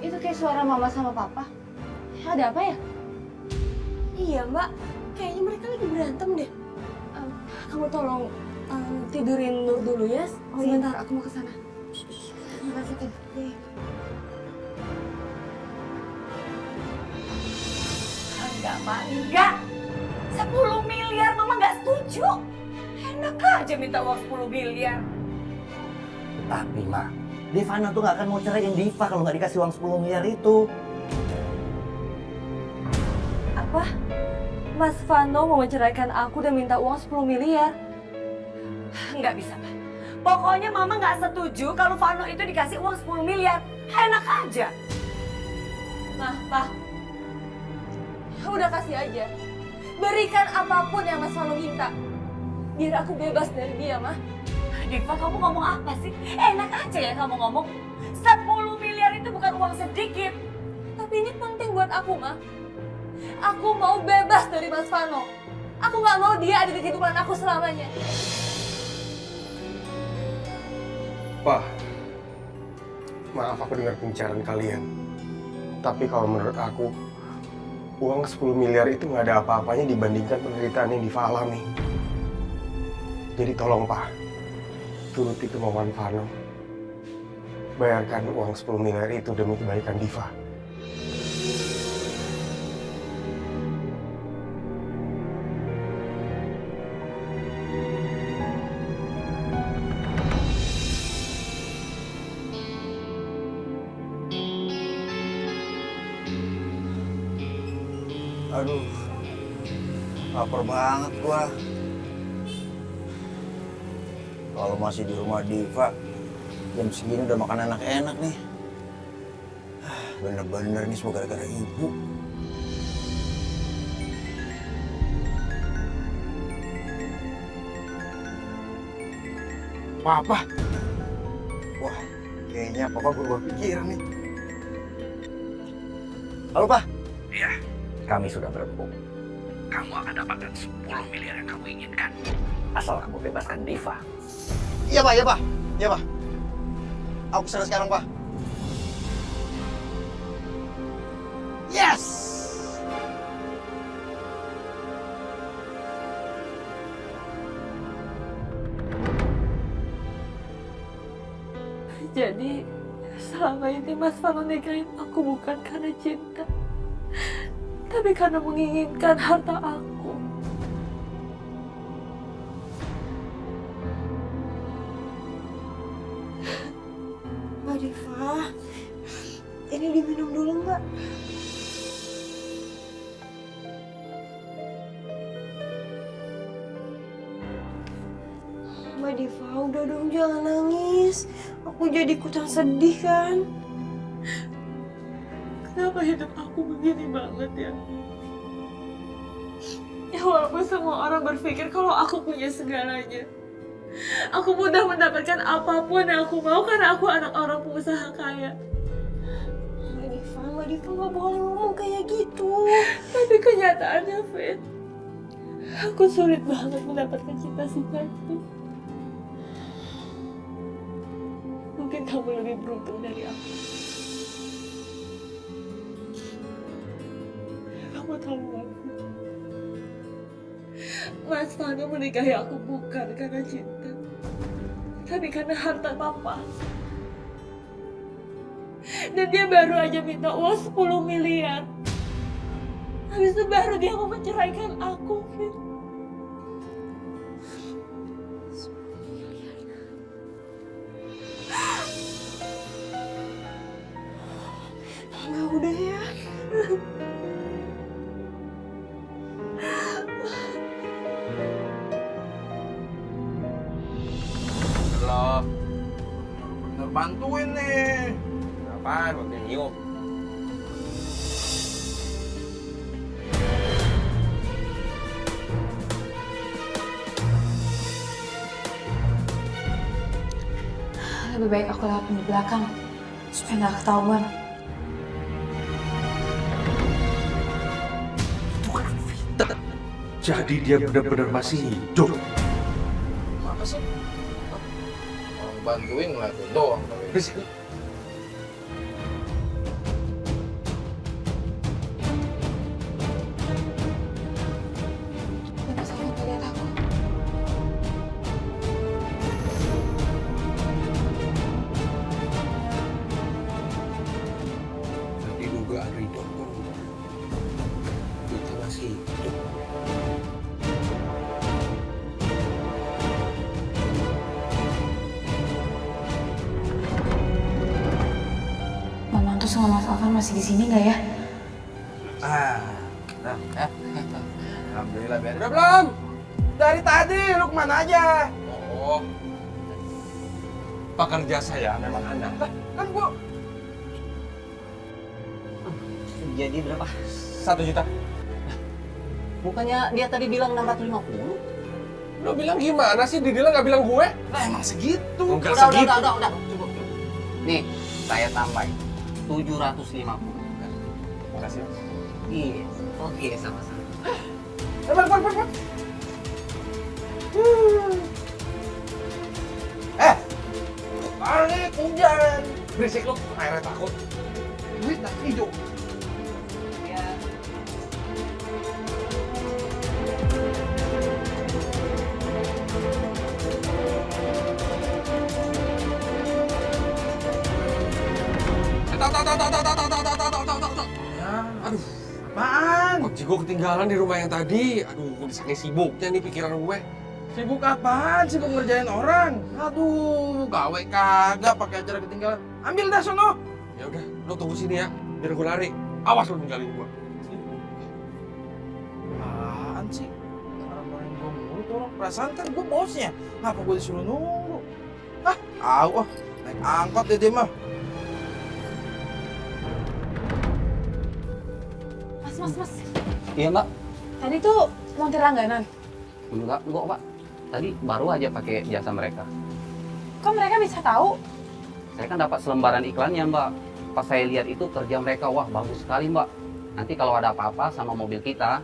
Itu kayak suara mama sama papa. Ada apa ya? Iya mbak, kayaknya mereka lagi berantem deh. Kamu tolong tidurin Nur dulu ya. Oh, iya. Sebentar, aku mau ke sana. Masukin. Enggak, Pak. Enggak. 10 miliar Mama nggak setuju. Enak aja minta uang 10 miliar. Tapi, Ma, Devana tuh nggak akan mau ceraiin Diva kalau nggak dikasih uang 10 miliar itu. Apa? Mas Vano mau menceraikan aku dan minta uang 10 miliar? Nggak bisa, Pak. Pokoknya Mama nggak setuju kalau Vano itu dikasih uang 10 miliar. Enak aja. Nah, Pak. Udah kasih aja. Berikan apapun yang Mas Vano minta. Biar aku bebas dari dia, Mah. Diva, kamu ngomong apa sih? Enak aja ya kamu ngomong. 10 miliar itu bukan uang sedikit. Tapi ini penting buat aku, Mah. Aku mau bebas dari Mas Vano. Aku nggak mau dia ada di kehidupan aku selamanya. Pak, maaf aku dengar pembicaraan kalian. Tapi kalau menurut aku, uang 10 miliar itu nggak ada apa-apanya dibandingkan penderitaan yang Diva alami. Jadi tolong Pak, turuti kemauan Vano. Bayarkan uang 10 miliar itu demi kebaikan Diva. Aduh, lapar banget gua. Kalau masih di rumah Diva, jam segini udah makan enak-enak nih. Bener-bener nih semua gara-gara ibu. Papa, Wah, kayaknya papa berubah pikiran nih. Halo, Pak. Iya, kami sudah berembuk. Kamu akan dapatkan 10 miliar yang kamu inginkan. Asal kamu bebaskan Diva. Iya, Pak, iya, Pak. Iya, Pak. Aku kesana sekarang, Pak. Yes! Jadi, selama ini Mas Vano nikahin aku bukan karena cinta. Tapi karena menginginkan harta aku. Mbak Diva, ini diminum dulu Mbak. Mbak Diva, udah dong jangan nangis. Aku jadi ikutan sedih kan. Kenapa hidup aku begini banget ya? Ya walaupun semua orang berpikir kalau aku punya segalanya. Aku mudah mendapatkan apapun yang aku mau karena aku anak orang pengusaha kaya. Mbak Diva nggak boleh ngomong kayak gitu. Tapi kenyataannya, Fit, aku sulit banget mendapatkan cita-cita itu. Mungkin kamu lebih beruntung dari aku. Kamu tahu nggak, Fit? Mas Vano menikahi aku bukan karena cinta, tapi karena harta papa. Dan dia baru aja minta uang 10 miliar. Habis itu baru dia mau menceraikan aku, Fit. Mbak udah ya. Loh, bener bantuin nih. Apaan, bantuin nyup? Lebih baik aku lewat di belakang supaya nggak ketahuan. Jadi dia benar-benar masih hidup. Apa sih? Orang bantuin ngeliatin doang. Ratu sama Mas Alvan masih di sini nggak ya? Alhamdulillah beres. Udah belum? Dari tadi, lu kemana aja? Oh. Pekerja saya memang Anda. Kan gua Jadi berapa? 1 juta. Bukannya dia tadi bilang 650? Lo bilang gimana sih? Didila nggak bilang gue? lah emang segitu. Enggak Udah, segitu. udah. Cukup. Nih, saya tambahin 750. Makasih. Iya, oke sama-sama. Balik hujan. Berisik lo, akhirnya takut. Duit lah hijau. Tahu. Aduh, Apaan? Kunci gue ketinggalan di rumah yang tadi. Aduh, gue saking sibuknya nih pikiran gue. Sibuk apaan? Sibuk ngerjain orang. Aduh, gawe kagak pakai acara ketinggalan. Ambil dah sono. Ya udah, lo tunggu sini ya, biar gue lari. Awas lo ninggalin gue. Apaan sih? Orang-orang gue mulu tuh orang. Perasaan kan gue bosnya. Ngapa gue disuruh nunggu? Naik angkot deh dia mah. Mas. Iya, Mbak. Tadi tuh montir langganan. Enggak, Pak. Tadi baru aja pakai jasa mereka. Kok mereka bisa tahu? Saya kan dapat selembaran iklannya, Mbak. Pas saya lihat itu kerja mereka, wah bagus sekali, Mbak. Nanti kalau ada apa-apa sama mobil kita,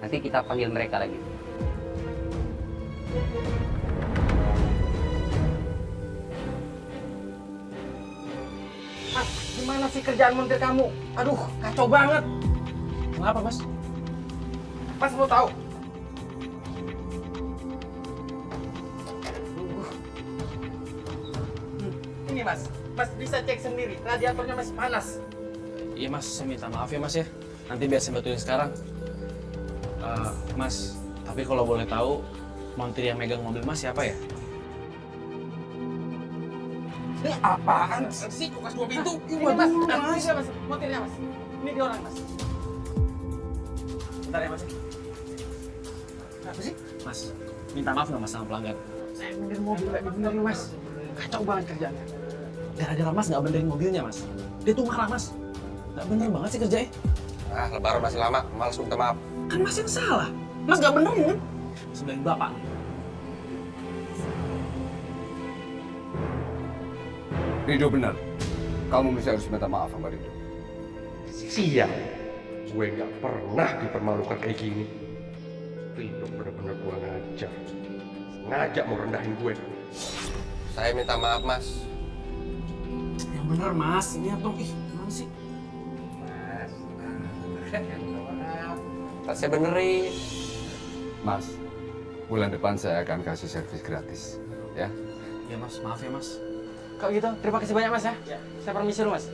nanti kita panggil mereka lagi. Mas, gimana sih kerjaan montir kamu? Aduh, kacau banget. Kenapa, Mas? Mas mau tahu? Ini Mas bisa cek sendiri. Radiatornya masih panas. Iya, Mas. Saya minta maaf ya, Mas ya. Nanti biar saya betulin sekarang. Mas, tapi kalau boleh tahu, montir yang megang mobil Mas siapa ya? Ini apaan sih? Kulkas 2 pintu. Ini Mas, montirnya Mas. Ini dia orang Mas. Bentar ya Mas. Apa sih? Mas, minta maaf nggak Mas sama pelanggan? Saya benerin mobil lagi benerin Mas. Kacau banget kerjaannya. Gara-gara Mas nggak benerin mobilnya, Mas. Dia tuh marah, Mas. Nggak bener banget sih kerjanya. Ah, lebaran masih lama. Males minta maaf. Kan Mas yang salah. Mas nggak benerin kan? Sebelain Bapak. Rido benar. Kamu mesti harus minta maaf sama Rido. Sial. Gue nggak pernah dipermalukan kayak gini. Rido bener-bener kurang ajar. Ngajak mau rendahin gue. Saya minta maaf, Mas. Yang bener Mas. Ini apa? Gimana sih? Mas, saya benerin. Mas, bulan depan saya akan kasih servis gratis. Ya. Ya, Mas. Maaf ya, Mas. Kalau gitu, terima kasih banyak Mas ya. Saya permisi dulu Mas.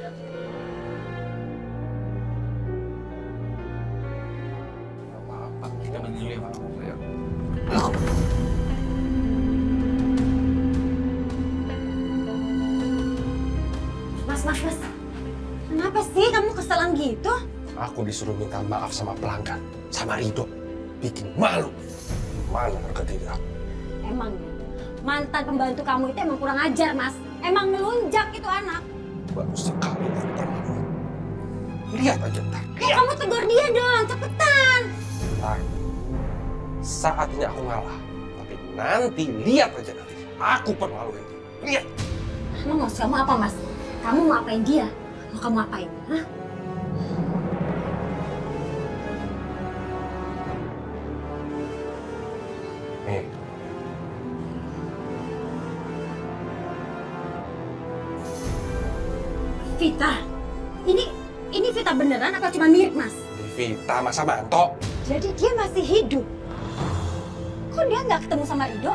Pak, kita mandi dulu ya, Pak. Ayo. Mas. Kenapa sih kamu keselan gitu? Aku disuruh minta maaf sama pelanggan, sama Rido. Bikin malu. Mana harga diri aku? Emang mantan pembantu kamu itu emang kurang ajar, Mas. Emang melunjak itu anak. Bagus sekali aku permaluin. Lihat aja ntar. Ya, kamu tegur dia dong, cepetan. Ntar. Saatnya aku ngalah. Tapi nanti lihat aja nanti. Aku permaluin. Lihat. Emang maksud kamu apa, Mas? Kamu mau apain dia? Mau kamu apain? Hah? Nih. Vita, ini Vita beneran apa cuma mirip, Mas? Vita masa manto. Jadi dia masih hidup. Kok dia nggak ketemu sama Rido?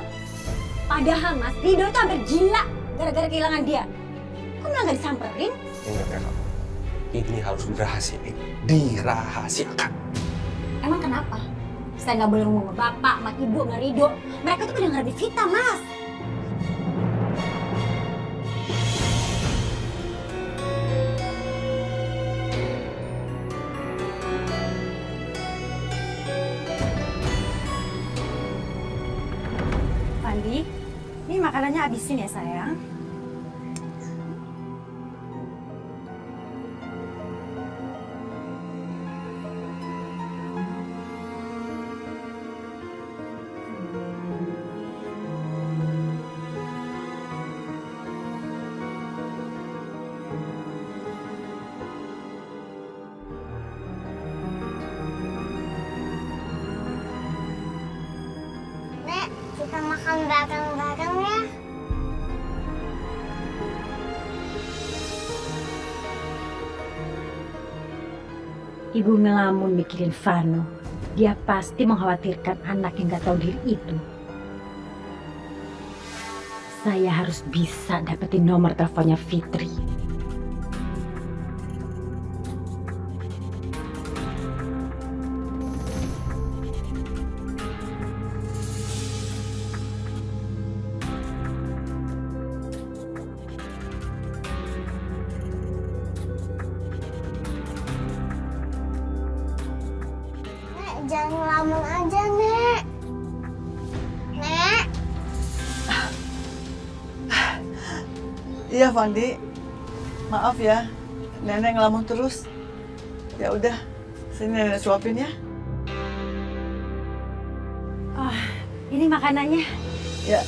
Padahal, Mas, Rido itu hampir gila gara-gara kehilangan dia. Kok malah nggak disamperin? Ingat ya kamu. Ini harus dirahasiain. Dirahasiakan. Emang kenapa? Saya nggak boleh ngomong sama bapak, sama ibu, sama Rido. Mereka tuh udah ngarepin Vita, Mas. makanannya habisin ya sayang. Nek, kita makan bareng-bareng ya. Ibu ngelamun mikirin Vano. Dia pasti mengkhawatirkan anak yang gak tahu diri itu. Saya harus bisa dapetin nomor teleponnya Fitri. Nek, jangan ngelamun aja, Nek. Nek. Iya, Fandi. Maaf ya, nenek ngelamun terus. Ya udah, sini nenek suapin ya. Ini makanannya. Ya,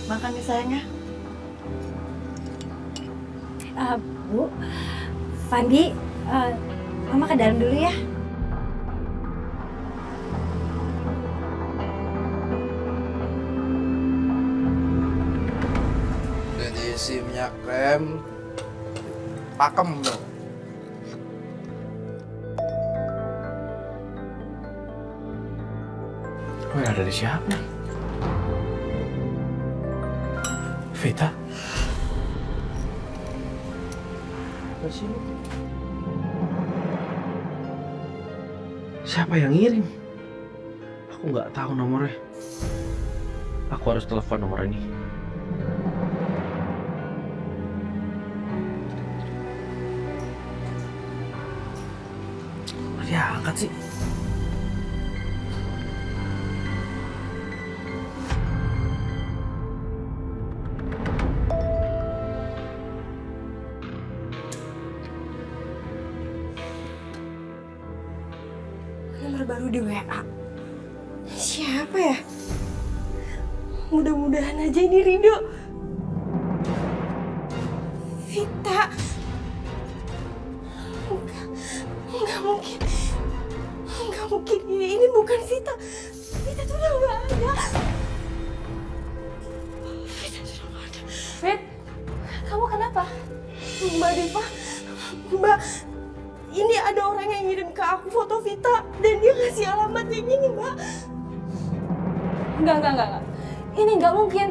makan nih sayangnya. Bu, Fandi, Mama ke dalam dulu ya. Udah diisi minyak krem. Pakem dong. Oh, ada di siapa? Vita? Apa sih lu? Siapa yang ngirim? Aku nggak tahu nomornya. Aku harus telepon nomor ini. Dia angkat sih. Nomor baru di WA. Siapa ya? Mudah-mudahan aja ini Rido. Vita. Enggak mungkin. Enggak mungkin. Ini bukan Vita. Vita tuh udah nggak ada. Vita tuh udah nggak ada. Fit, kamu kenapa? Mbak Diva, Mbak, ini ada orang yang ngirim ke aku foto Vita dan dia ngasih alamat yang ini, Mbak. Enggak. Ini nggak mungkin.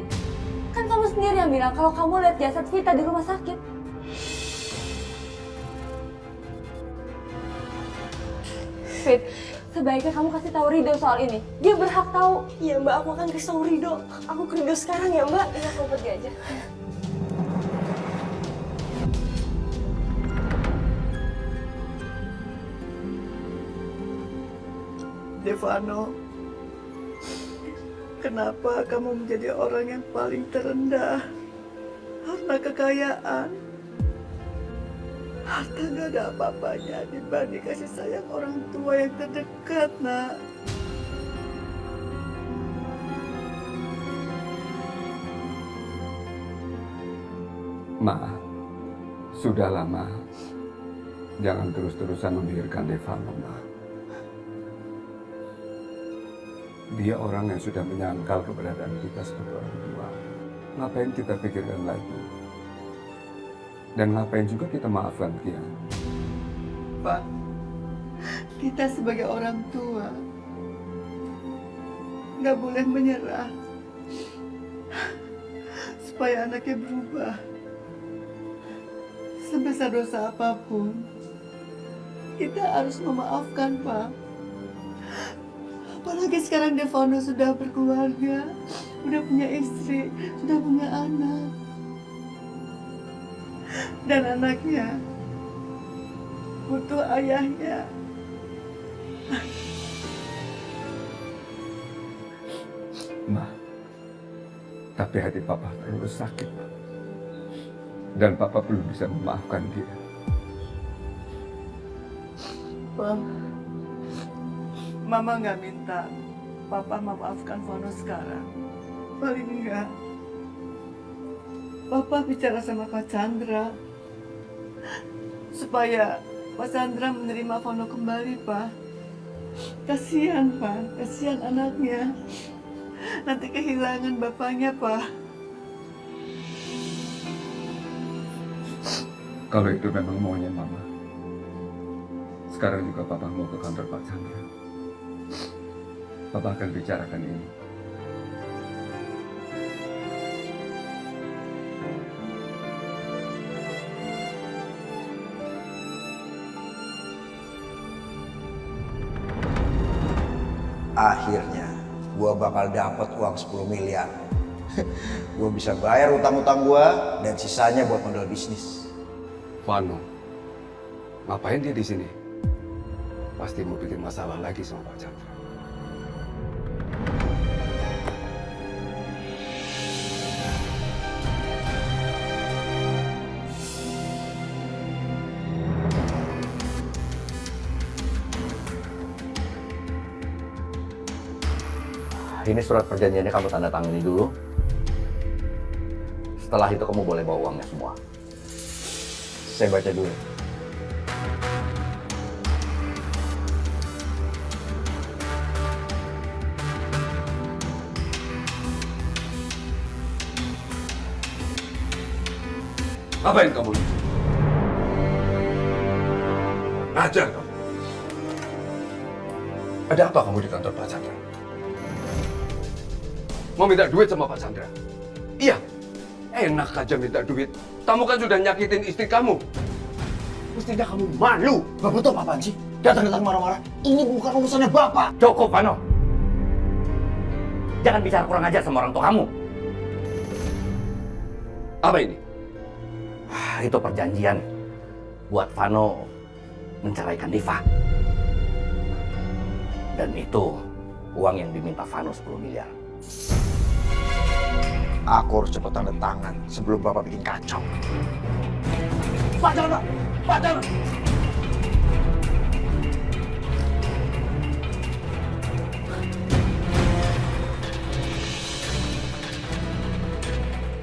Kan kamu sendiri yang bilang kalau kamu lihat jasad Vita di rumah sakit. Fit, sebaiknya kamu kasih tahu Rido soal ini. Dia berhak tahu. Iya, Mbak, aku akan kasih tahu Rido. Aku ke Rido sekarang ya, Mbak. Iya, aku pergi aja. Devano, kenapa kamu menjadi orang yang paling terendah? Karena kekayaan. Harta gak ada apa-apanya dibanding kasih sayang orang tua yang terdekat, nak. Ma, sudah lama. Jangan terus-terusan memikirkan Devano, Ma. Dia orang yang sudah menyangkal keberadaan kita sebagai orang tua. Ngapain kita pikirkan lagi? Dan ngapain juga kita maafkan dia? Pak, kita sebagai orang tua nggak boleh menyerah supaya anaknya berubah. Sebesar dosa apapun, kita harus memaafkan, Pak. Apalagi sekarang Devano sudah berkeluarga, sudah punya istri, sudah punya anak. Dan anaknya butuh ayahnya. Ma, Tapi hati Papa terus sakit, Pak. Dan Papa belum bisa memaafkan dia. Pak, Mama nggak minta Papa memaafkan Vano sekarang. Paling enggak, Papa bicara sama Pak Chandra supaya Pak Chandra menerima Vano kembali, Pak. Kasihan, Pak. Kasihan anaknya. Nanti kehilangan bapaknya, Pak. Kalau itu memang maunya Mama, sekarang juga Papa mau ke kantor Pak Chandra. Papa akan bicarakan ini. Akhirnya gua bakal dapat uang 10 miliar. Gua bisa bayar utang-utang gua dan sisanya buat modal bisnis. Vano, ngapain dia di sini? Pasti mau bikin masalah lagi sama Pak Chandra. Ini surat perjanjiannya kamu tanda tangani dulu. Setelah itu kamu boleh bawa uangnya semua. Saya baca dulu. Apa yang kamu lihat? Ngajar kamu. Ada apa kamu di kantor Pak Chandra? Mau minta duit sama Pak Chandra? Iya, enak aja minta duit. Kamu kan sudah nyakitin istri kamu. Mestinya kamu malu. Bapak tuh apaan sih? Datang-datang marah-marah. Ini bukan urusannya Bapak. Cukup, Vano. Jangan bicara kurang ajar sama orang tua kamu. Apa ini? Itu perjanjian buat Vano menceraikan Diva. Dan itu uang yang diminta Vano 10 miliar. Aku harus cepat tanda tangan sebelum Bapak bikin kacau. Pak Chandra! Pak Chandra!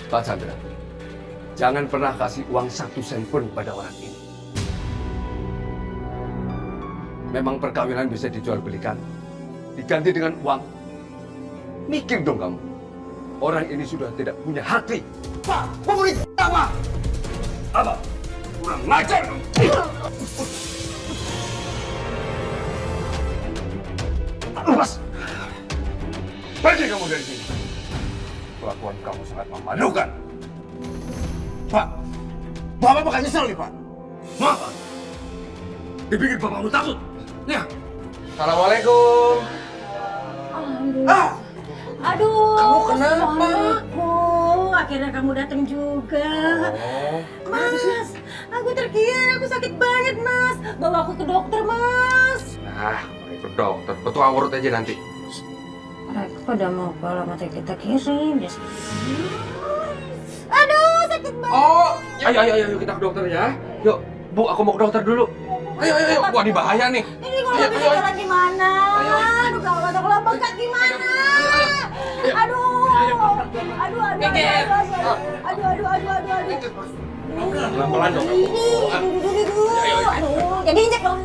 Pak Chandra, jangan pernah kasih uang 1 sen pun pada orang ini. Memang perkawinan bisa dijual belikan, diganti dengan uang. Mikir dong kamu. Orang ini sudah tidak punya hati. Pak, pemudik apa? Apa? Kurang ngajar kamu. Lepas! Pergi kamu dari sini. Kelakuan kamu sangat memalukan. Pak, Bapak bakal nyesel nih, Pak. Maaf. Dibikin bapakmu takut. Ya. Assalamualaikum. Aduh, Kamu kenapa? suamiku. Akhirnya kamu datang juga. Mas, aku terkian, aku sakit banget, Mas. Bawa aku ke dokter, Mas. Nah, ikut dokter. Ketua urut aja nanti. Mereka pada mau ke alamat yang kita kirim. Aduh, sakit banget. Oh, ayo kita ke dokter ya. Yuk, Bu, aku mau ke dokter dulu. Ayo. Wah, ini bahaya nih. Ini kalau habis jalan gimana? Aduh, kalau bengkak gimana? Aduh. Pelan-pelan dong. Aduh, jadi injek dong.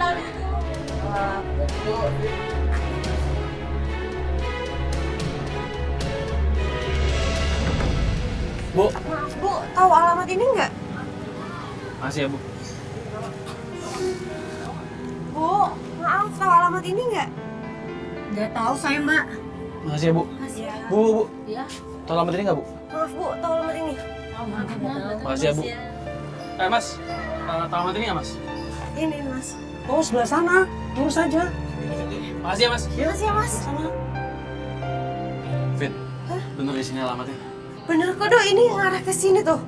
Bu, tahu alamat ini nggak? Masih ya, Bu. Bu, maaf, tahu alamat ini nggak? Nggak tahu saya, Mbak. Makasih ya, Bu. Makasih ya. Bu. Iya. Tahu alamat ini nggak, Bu? Maaf, Bu, tahu alamat ini. Makasih ya, Bu. Mas. Tahu alamat ini nggak, Mas? Ini, Mas. Oh, sebelah sana. Lurus aja. Makasih ya, Mas. Makasih ya, Mas. Fit, bener di sini alamatnya. Bener kok, Dok. Ini ngarah ke sini tuh.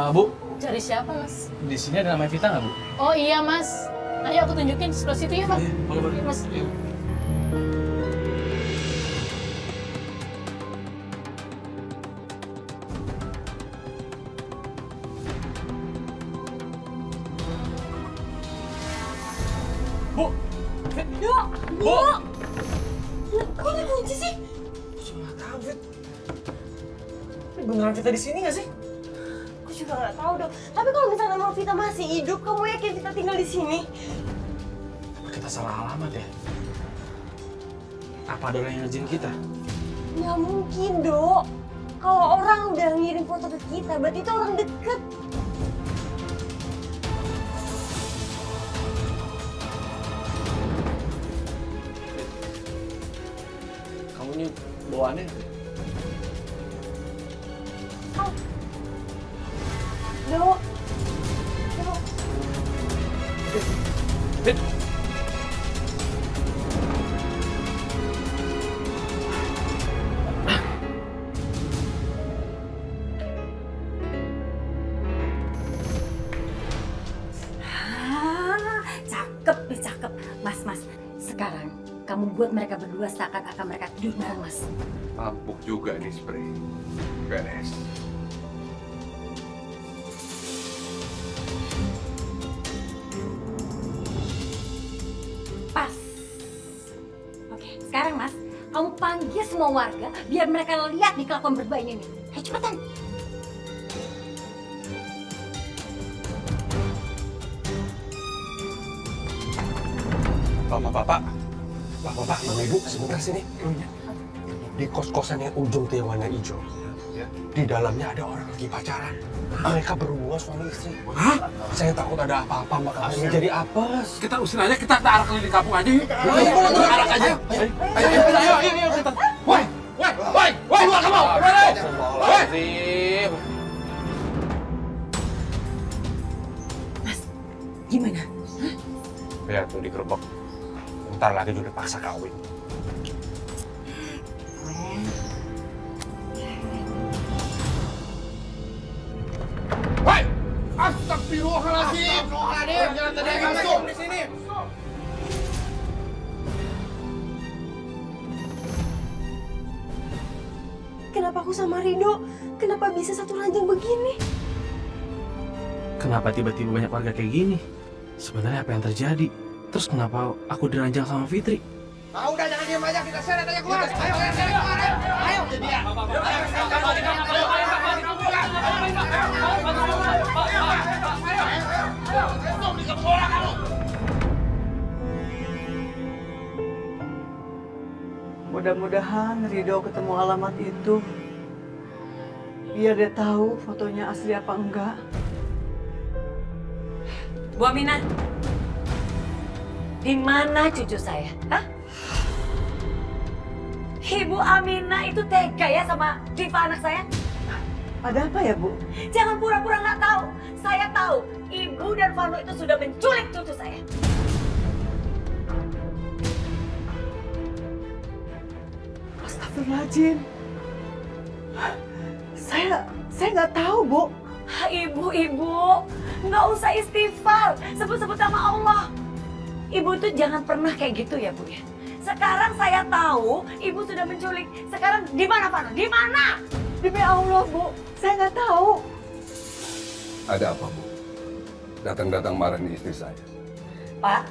Bu, Cari siapa, Mas? di sini ada nama Vita nggak, Bu? Oh iya, Mas. Ayo aku tunjukin sebelah situ ya, Pak. Boleh, boleh. Mas. Bu! Bu! Kok ada kunci sih? Nggak tahu, Fit. Ini beneran Vita di sini nggak sih? Aku juga nggak tahu dong. Tapi kalau misalnya mau Vita masih hidup, kamu yakin Vita tinggal di sini? Apa kita salah alamat ya? Apa ada orang yang ngerjain kita? Nggak mungkin, Dok. Kalau orang udah ngirim foto ke kita, berarti itu orang deket. Kamu ini bawaannya Dok. Dok. Fit! Cakep nih, cakep. Mas, sekarang kamu buat mereka berdua seakan-akan mereka tidur bareng, Mas. Empuk juga nih spray. Beres. Pas. Oke, sekarang Mas, kamu panggil semua warga biar mereka lihat nih kelakuan berdua ini nih. Ayo cepetan. Bapak, Mama Ibu, sebentar sini. Di kos-kosannya ujung Tiawana Ijo, di dalamnya ada orang lagi pacaran. Mereka berhubungan suami istri. Hah? Saya takut ada apa-apa, makanya jadi apes. Kita usir aja, kita arak keliling kampung aja yuk. Ayo, arak aja. Ayo, kita. Woi, keluar kamu. Mas, gimana? Lihat tuh digerebek. Ntar lagi udah paksa kawin. Woi, astagfirullahaladzim. Jangan tadi yang masuk di sini. Kenapa aku sama Rido? Kenapa bisa satu ranjang begini? Kenapa tiba-tiba banyak warga kayak gini? Sebenarnya apa yang terjadi? Terus kenapa aku diranjang sama Fitri? Udah jangan diam aja, kita seret aja keluar. Ayo, keluar, ayo. Jadi ya. Mudah-mudahan Rido ketemu alamat itu. Biar dia tahu fotonya asli apa enggak. Bu Aminah, di mana cucu saya? Hah? Ibu Aminah itu tega ya sama Diva anak saya? Ada apa ya, Bu? Jangan pura-pura nggak tahu. Saya tahu Ibu dan Vano itu sudah menculik cucu saya. Astagfirullahaladzim. Saya nggak tahu, Bu. Ibu, nggak usah istighfar. Sebut-sebut nama Allah. Ibu tuh jangan pernah kayak gitu ya, Bu ya. Sekarang saya tahu Ibu sudah menculik. Sekarang di mana Vano? Di mana? Demi Allah, Bu. Saya nggak tahu. Ada apa, Bu? Datang-datang marahin istri saya. Pak,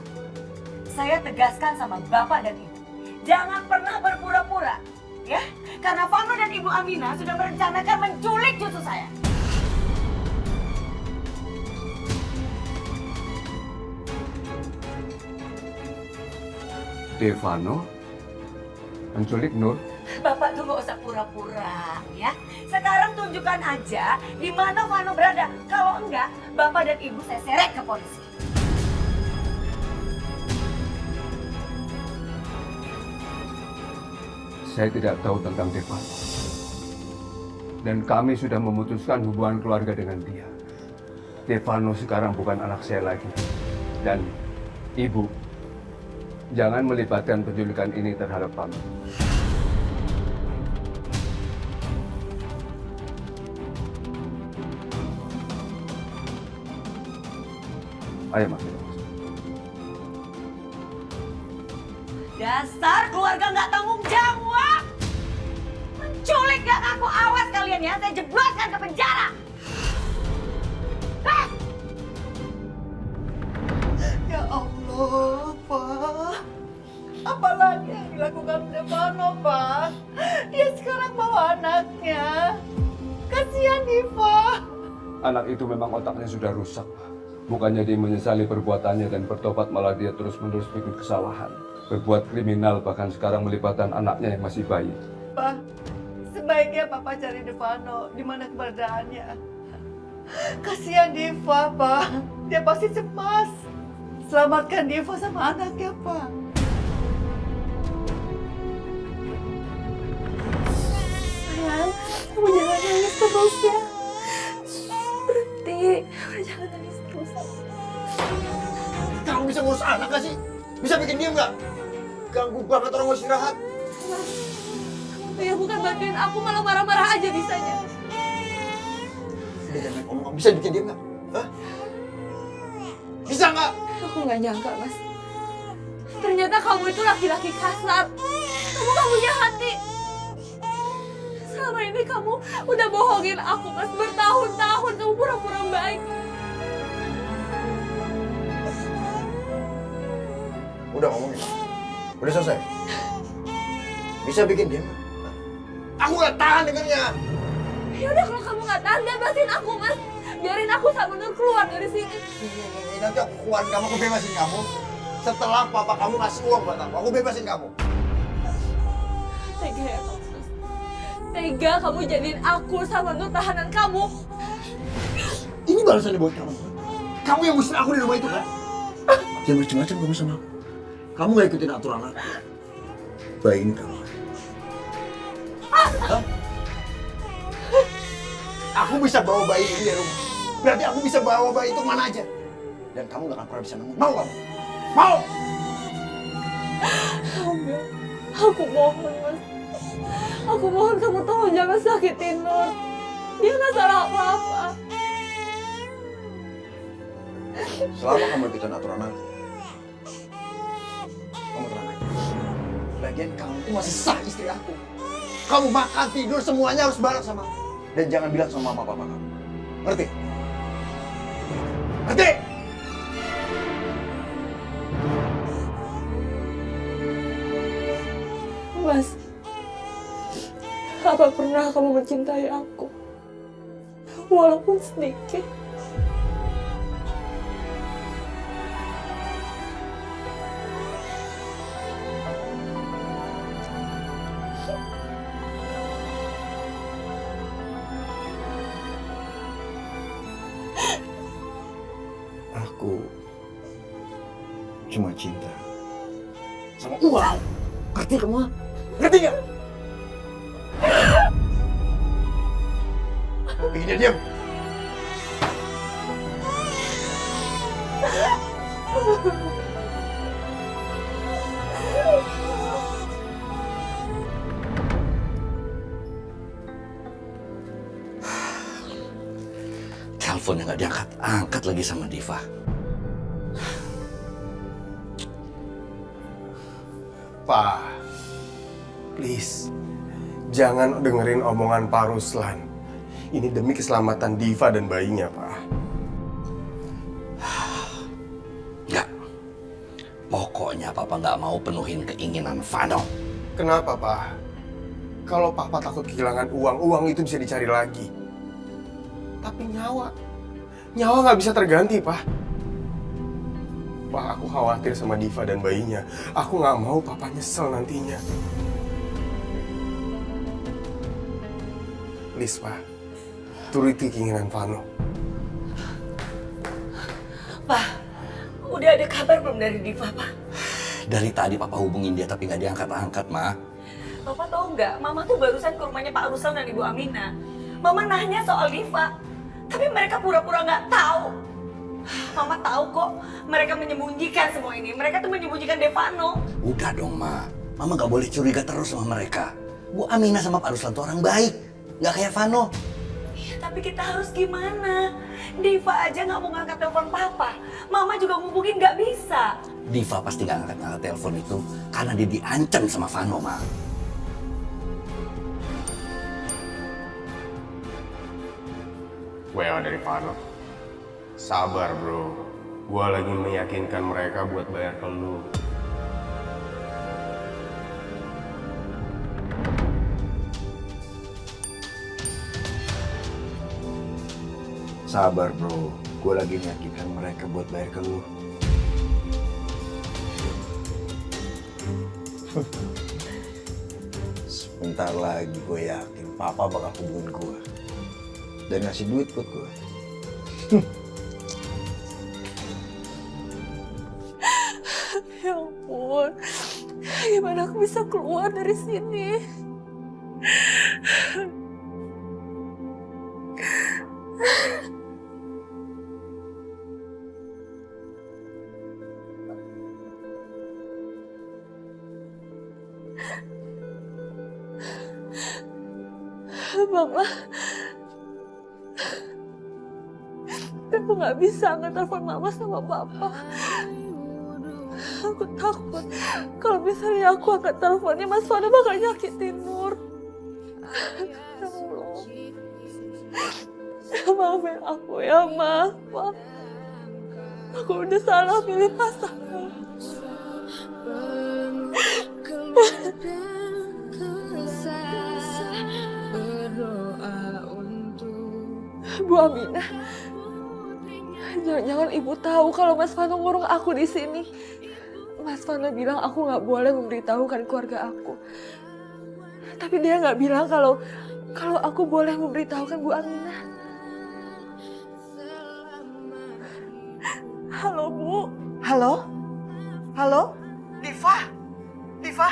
saya tegaskan sama Bapak dan Ibu. Jangan pernah berpura-pura. Ya, karena Vano dan Ibu Aminah sudah merencanakan menculik cucu saya. Devano menculik Nur. Bapak tuh gak usah pura-pura, ya. Sekarang tunjukkan aja di mana Vano berada. Kalau enggak, Bapak dan Ibu saya seret ke polisi. Saya tidak tahu tentang Devano. Dan kami sudah memutuskan hubungan keluarga dengan dia. Devano sekarang bukan anak saya lagi. Dan Ibu, jangan melibatkan penculikan ini terhadap kami. Ayo masuk. Dasar keluarga nggak tanggung jawab. Menculik gak ngaku, awas kalian ya, saya jebloskan ke penjara. Ya Allah, Pak. Apalagi yang dilakukan Stefano, Pak? Dia sekarang bawa anaknya. Kasihan Diva. Anak itu memang otaknya sudah rusak, Pak. Bukannya dia menyesali perbuatannya dan bertobat, malah dia terus-menerus bikin kesalahan. Berbuat kriminal, bahkan sekarang melibatkan anaknya yang masih bayi. Pak, sebaiknya Papa cari Stefano. Di mana keberadaannya? Kasihan Diva, Pak. Dia pasti cemas. Selamatkan Diva sama anaknya, Pak. Sayang, kamu jangan nangis terus ya. Berhenti, jangan nangis terus. Kamu bisa ngurus anak gak sih? Bisa bikin diam gak? Ganggu banget orang mau istirahat. Ya bukan bantuin aku, malah marah-marah aja bisanya. Udah jangan ngomong, bisa bikin diam gak? Hah? Bisa gak? Aku nggak nyangka, Mas. Ternyata kamu itu laki-laki kasar. Kamu gak punya hati. Selama ini kamu udah bohongin aku, Mas. Bertahun-tahun kamu pura-pura baik. Udah ngomongin. Udah selesai. Bisa bikin diam gak? Aku gak tahan dengannya. Ya udah, kalau kamu nggak tahan, bebasin aku, Mas. Biarin aku sama Nur keluar dari sini. Nanti aku keluarin kamu, aku bebasin kamu. Setelah papa kamu ngasih uang buat aku bebasin kamu. Tega ya kamu, Mas. Tega kamu jadiin aku sama Nur tahanan kamu. Ini balasannya buat kamu. Kamu yang ngusir aku di rumah itu kan? Jangan macam-macam kamu sama aku. Kamu gak ikutin aturan aku. Bayi ini kamu. Hah? Aku bisa bawa bayi ini dari rumah. Berarti aku bisa bawa bayi itu kemana aja. Dan kamu gak akan pernah bisa nemu. Mau kamu? Mau? Enggak. Aku mohon, Mas. Aku mohon kamu tolong jangan sakitin Nur. Dia nggak salah apa-apa. Selama kamu ikutin aturan aku, kamu tenang aja. Lagian kamu itu masih sah istri aku. Kamu makan, tidur, semuanya harus bareng sama aku. Dan jangan bilang sama mama papa kamu. Ngerti? Ngerti? Mas, apa pernah kamu mencintai aku? Walaupun sedikit. Aku cuma cinta sama uang. Ngerti kamu? Ngerti nggak? Bikin dia diam. Teleponnya nggak diangkat, angkat lagi sama Diva. Pak, please, jangan dengerin omongan Pak Ruslan. Ini demi keselamatan Diva dan bayinya, Pak. Nggak. Pokoknya Papa nggak mau penuhin keinginan Vano. Kenapa, Pak? Kalau Papa takut kehilangan uang, uang itu bisa dicari lagi. Tapi nyawa nggak bisa terganti, Pak. Pak, aku khawatir sama Diva dan bayinya. Aku nggak mau Papa nyesel nantinya. Please, Pak. Turuti keinginan Vano. Pak, udah ada kabar belum dari Diva, Pak? Dari tadi Papa hubungin dia tapi nggak diangkat-angkat, Ma. Papa tahu nggak, Mama tuh barusan ke rumahnya Pak Ruslan dan Ibu Amina. Mama nanya soal Diva, tapi mereka pura-pura nggak tahu. Mama tahu kok, mereka menyembunyikan semua ini. Mereka tuh menyembunyikan Devano. Udah dong, Ma. Mama nggak boleh curiga terus sama mereka. Bu Amina sama Pak Ruslan tuh orang baik, nggak kayak Vano. Ya, tapi kita harus gimana? Diva aja nggak mau ngangkat telepon Papa. Mama juga ngubungin nggak bisa. Diva pasti gak angkat telepon itu karena dia diancam sama Vano, Ma. WA dari Vano. Sabar bro, gua lagi meyakinkan mereka buat bayar ke lu. Sabar bro, gue lagi meyakinkan mereka buat bayar ke lu. Sebentar lagi gue yakin papa bakal hubungin gue dan ngasih duit buat gue. Ya ampun, gimana aku bisa keluar dari sini? Mama, aku nggak bisa angkat telepon Mama sama Papa. Aku takut kalau misalnya aku angkat teleponnya Mas Vano bakal nyakitin Nur. Ya Allah. Maafin aku ya, Ma. Aku udah salah pilih pasangan. Bu Aminah, jangan-jangan Ibu tahu kalau Mas Vano ngurung aku di sini. Mas Vano bilang aku nggak boleh memberitahukan keluarga aku. Tapi dia nggak bilang kalau aku boleh memberitahukan Bu Aminah. Halo Bu. Halo? Halo? Diva? Diva?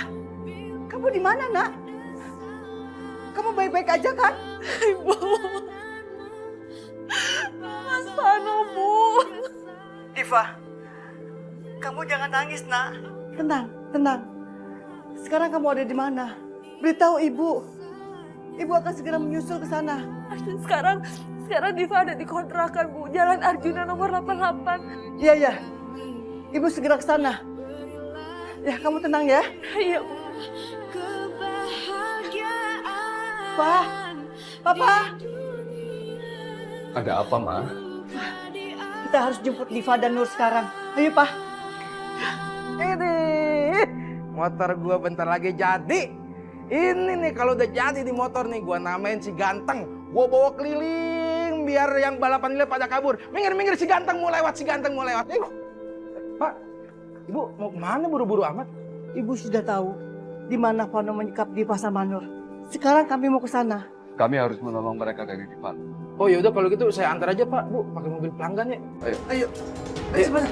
Kamu di mana, Nak? Kamu baik-baik aja kan? Ibu. Mas Vano, Bu. Diva, kamu jangan nangis, Nak. Tenang, tenang. Sekarang kamu ada di mana? Beritahu Ibu. Ibu akan segera menyusul ke sana. Sekarang Diva ada di kontrakan, Bu. Jalan Arjuna nomor 88. Iya, iya. Ibu segera ke sana. Ya, kamu tenang ya. Iya, Bu. Pa, Papa. Ada apa, Ma? Kita harus jemput Diva dan Nur sekarang. Ayo, Pa. Ini motor gua bentar lagi jadi. Ini nih kalau udah jadi di motor nih gua namain si Ganteng. Gua bawa keliling biar yang balapan lihat pada kabur. Minggir si Ganteng mau lewat, si Ganteng mau lewat. Pak, Ibu mau kemana buru-buru amat? Ibu sudah tahu di mana Vano menyekap Diva sama Nur. Sekarang kami mau ke sana. Kami harus menolong mereka dari depan. Oh ya udah kalau gitu saya antar aja Pak, Bu, pakai mobil pelanggan ya. Ayo. Ayo. Ayo sebentar.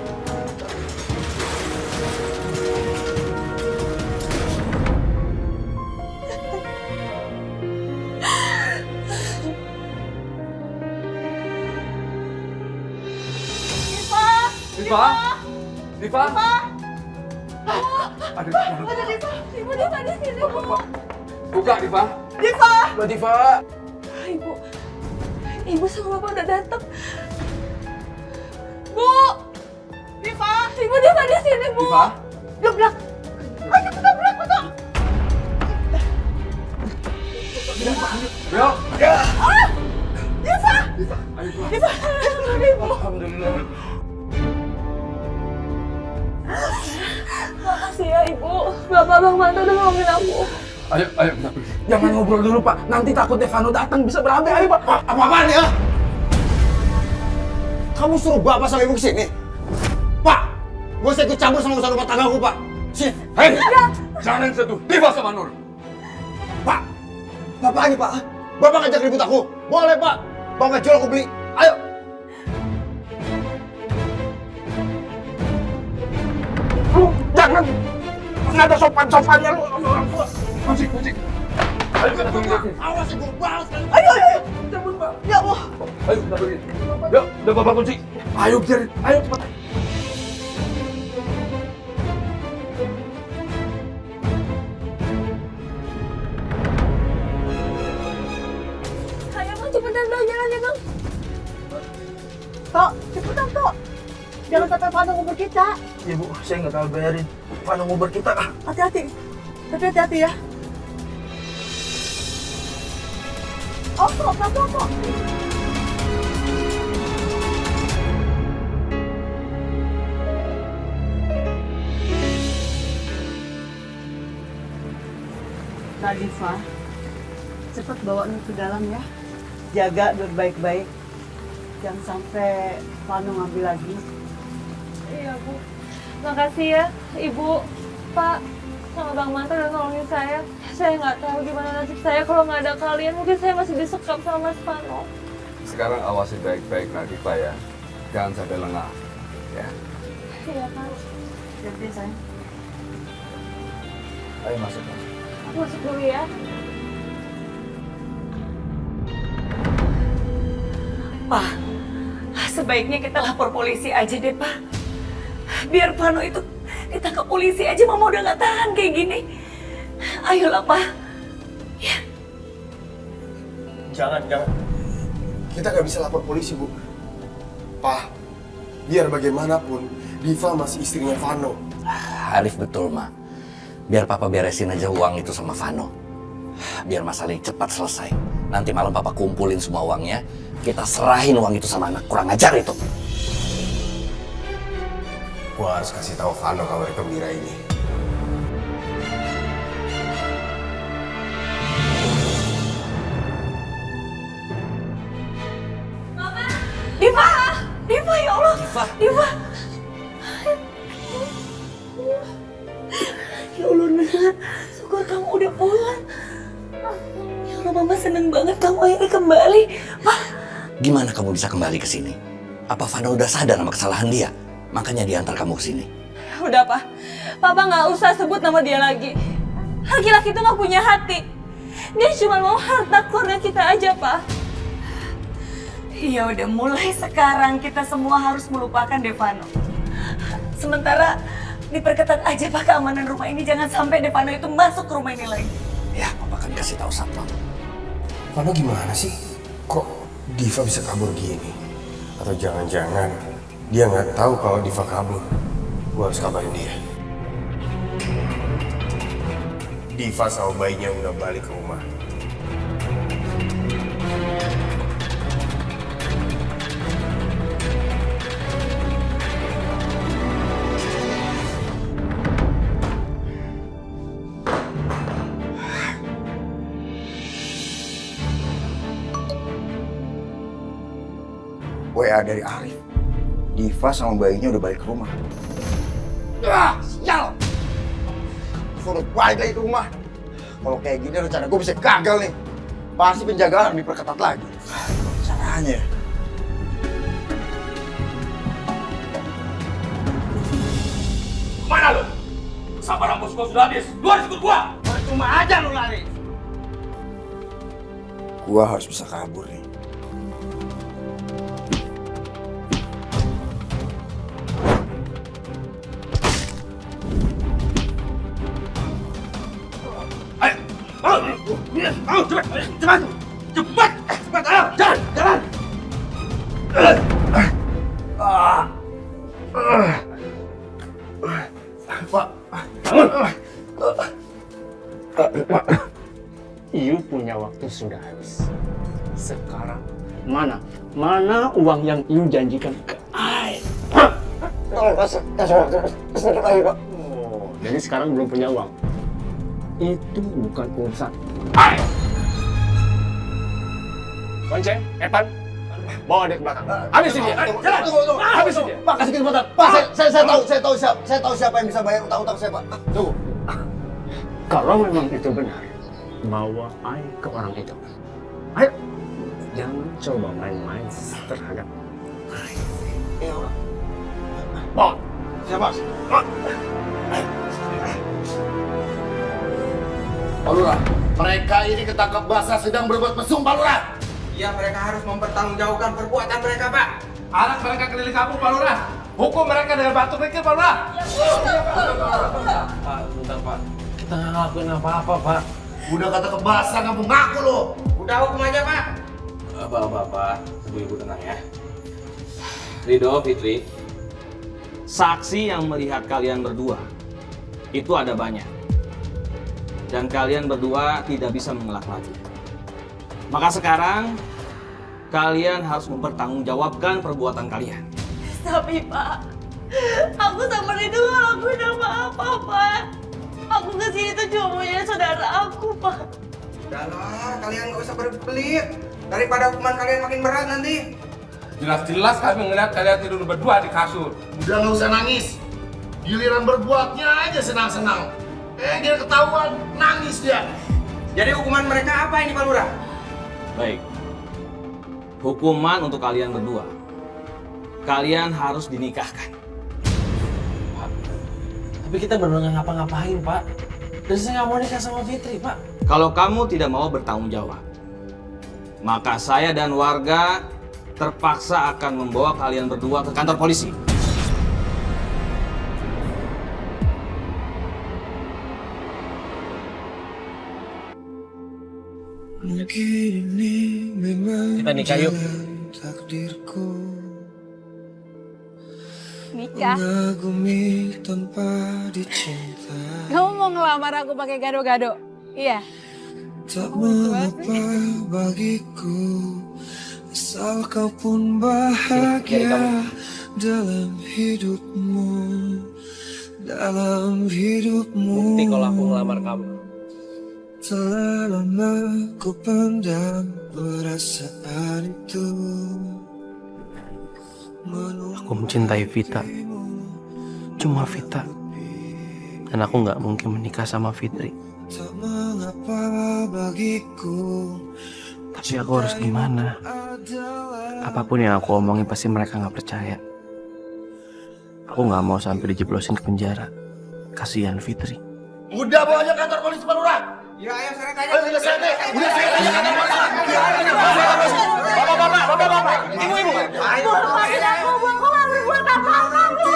Diva? Diva? Ada Diva. Diva di sini, Bu. Buka, Diva. Diva. Mbak Diva. Ibu sama Bapak udah datang. Bu. Diva. Ibu Diva di sini, Bu. Diva? Blak. Ayo kita blak, Bu. Yuk. Diva. Diva, ayo keluar. Diva. Ibu. Alhamdulillah. Makasih ya, Ibu. Bapak Bang Manto udah nolongin aku. Ayo kita pergi. Jangan ngobrol dulu Pak, nanti takutnya Vano datang bisa berabe. Ayo Pak. Apa-apaan ya? Kamu suruh bapak sama ibu kesini? Pak, gue usah ikut campur sama urusan rumah tanggaku, Pak. Sini, Hei, jangan sentuh Diva sama Nur. Pak. Bapak lagi, Pak. Bapak ngajak ribut aku. Boleh, Pak. Bapak jual aku beli. Ayo. Lu jangan nggak ada sopan-sopannya lu. Kunci. Ayo kita pergi. Awas, gue balas kali. Ayo. Cabut, Pak. Ya Allah. Ayo kita pergi. Yuk, udah Bapak kunci. Ayo biarin. Ayo cepat. Ayo, Bang, cepetan dong, jalan ya, Bang. Tok, cepetan, Tok. Jangan sampai Vano ngubur kita. Iya Bu, saya nggak tahu bayarin. Vano ngubur kita. Hati-hati. Tapi hati-hati ya. Oh, kok. Kak Diva, cepat bawa Nur ke dalam ya. Jaga Nur baik-baik. Jangan sampai Vano ngambil lagi. Iya, Bu. Makasih ya, Ibu, Pak, sama Bang Manto udah nolongin saya. Saya nggak tahu gimana nasib saya kalau nggak ada kalian. Mungkin saya masih disekap sama Mas Vano. Sekarang awasi baik-baik Nadifa ya. Jangan sampai lengah. Ya. Iya, Pak. Jadi sayang. Ayo masuk. Aku masuk dulu ya. Pak, sebaiknya kita lapor polisi aja deh, Pak. Biar Vano itu ditangkap polisi aja, Mama udah nggak tahan kayak gini. Ayolah, Pak. Ya. Jangan. Kita nggak bisa lapor polisi, Bu. Pak, biar bagaimanapun, Diva masih istrinya Vano. Arif betul, Ma. Biar Papa beresin aja uang itu sama Vano. Biar masalah ini cepat selesai. Nanti malam Papa kumpulin semua uangnya. Kita serahin uang itu sama anak kurang ajar itu. Gua harus kasih tahu Vano kabar gembira ini. Diva, ya Allah. Diva. Ya Allah, Nak. Syukur kamu udah pulang. Ya Allah, Mama seneng banget kamu akhirnya kembali. Pak. Gimana kamu bisa kembali ke sini? Apa Vano udah sadar sama kesalahan dia? Makanya diantar kamu ke sini. Udah, Pak. Papa nggak usah sebut nama dia lagi. Laki-laki itu nggak punya hati. Dia cuma mau harta keluarga kita aja, Pak. Iya, udah mulai sekarang kita semua harus melupakan Devano. Sementara diperketat aja, Pak, keamanan rumah ini. Jangan sampai Devano itu masuk ke rumah ini lagi. Ya, Papa akan kasih tahu satpam. Vano gimana sih? Kok Diva bisa kabur gini? Atau jangan-jangan dia nggak tahu kalau Diva kabur? Gua harus kabarin dia. Diva sama bayinya udah balik ke rumah. WA dari Arif. Diva sama bayinya udah balik ke rumah. Sial! Suruh balik lagi ke rumah. Kalau kayak gini rencana gue bisa gagal nih. Pasti penjagaan diperketat lagi. Caranya. Mana lo? Sabaran bos gua sudah habis. Lu harus ikut gua. Cuma aja lu lari. Gua harus bisa kabur nih. Ayo, cepat, ayo, jalan. Pak. You punya waktu sudah habis. Sekarang mana uang yang you janjikan ke I? Oh, jadi sekarang belum punya uang. Itu bukan urusan I. Bonceng, Evan, bawa dia ke belakang. Habisin dia. Jalan. Habisin dia. Pak, kasih kesempatan. Pak, saya tahu siapa yang bisa bayar utang-utang saya, Pak. Tunggu. Kalau memang itu benar, bawa I ke orang itu. Ayo. Jangan coba main-main terhadap I. Bawa. Siapa? Pak Lurah, mereka ini ketangkap basah sedang berbuat mesum, Pak Lurah. Ya, mereka harus mempertanggungjawabkan perbuatan mereka, Pak. Anak mereka keliling kampung, Pak Lurah. Hukum mereka dengan batu kerikil, Pak Lurah. Pak, bentar, Pak. Kita nggak ngelakuin apa-apa, Pak. Udah kata kebasah, kamu ngaku lo. Udah hukum aja, Pak. Bapak, ibu tenang ya. Ridho, Fitri, saksi yang melihat kalian berdua itu ada banyak. Dan kalian berdua tidak bisa mengelak lagi. Maka sekarang kalian harus mempertanggungjawabkan perbuatan kalian. Tapi Pak, aku sama Rido gak lakuin apa-apa Pak. Aku kesini tuh cuma mau jadi saudara aku Pak. Udahlah, kalian gak usah berbelit. Daripada hukuman kalian makin berat nanti. Jelas-jelas kami ngeliat kalian tidur berdua di kasur. Udah nggak usah nangis. Giliran berbuatnya aja senang-senang. Dia ketahuan, nangis dia. Jadi hukuman mereka apa ini Pak Lurah? Baik. Hukuman untuk kalian berdua. Kalian harus dinikahkan. Tapi kita bener nggak ngapa-ngapain, Pak. Dan saya nggak mau nikah sama Fitri, Pak. Kalau kamu tidak mau bertanggung jawab, maka saya dan warga terpaksa akan membawa kalian berdua ke kantor polisi. Kita nikah yuk. Nikah? Kamu mau ngelamar aku pakai gado-gado? Iya. Tak mengapa bagiku, asal kau pun bahagia dalam hidupmu, dalam hidupmu. Bukti kalau aku ngelamar kamu. Telah lama ku pendam perasaan itu. Aku mencintai Vita. Cuma Vita. Dan aku nggak mungkin menikah sama Fitri. Tak mengapa bagiku. Tapi aku harus gimana? Apapun yang aku omongin pasti mereka nggak percaya. Aku nggak mau sampai dijeblosin ke penjara. Kasihan Fitri. Udah bawa aja kantor polisi Pak Lurah. Ya ayo seret aja. Udah saya tanya. Bapak. Ibu. Bu, lepasin aku, Bu. Aku gak berbuat apa-apa, Bu.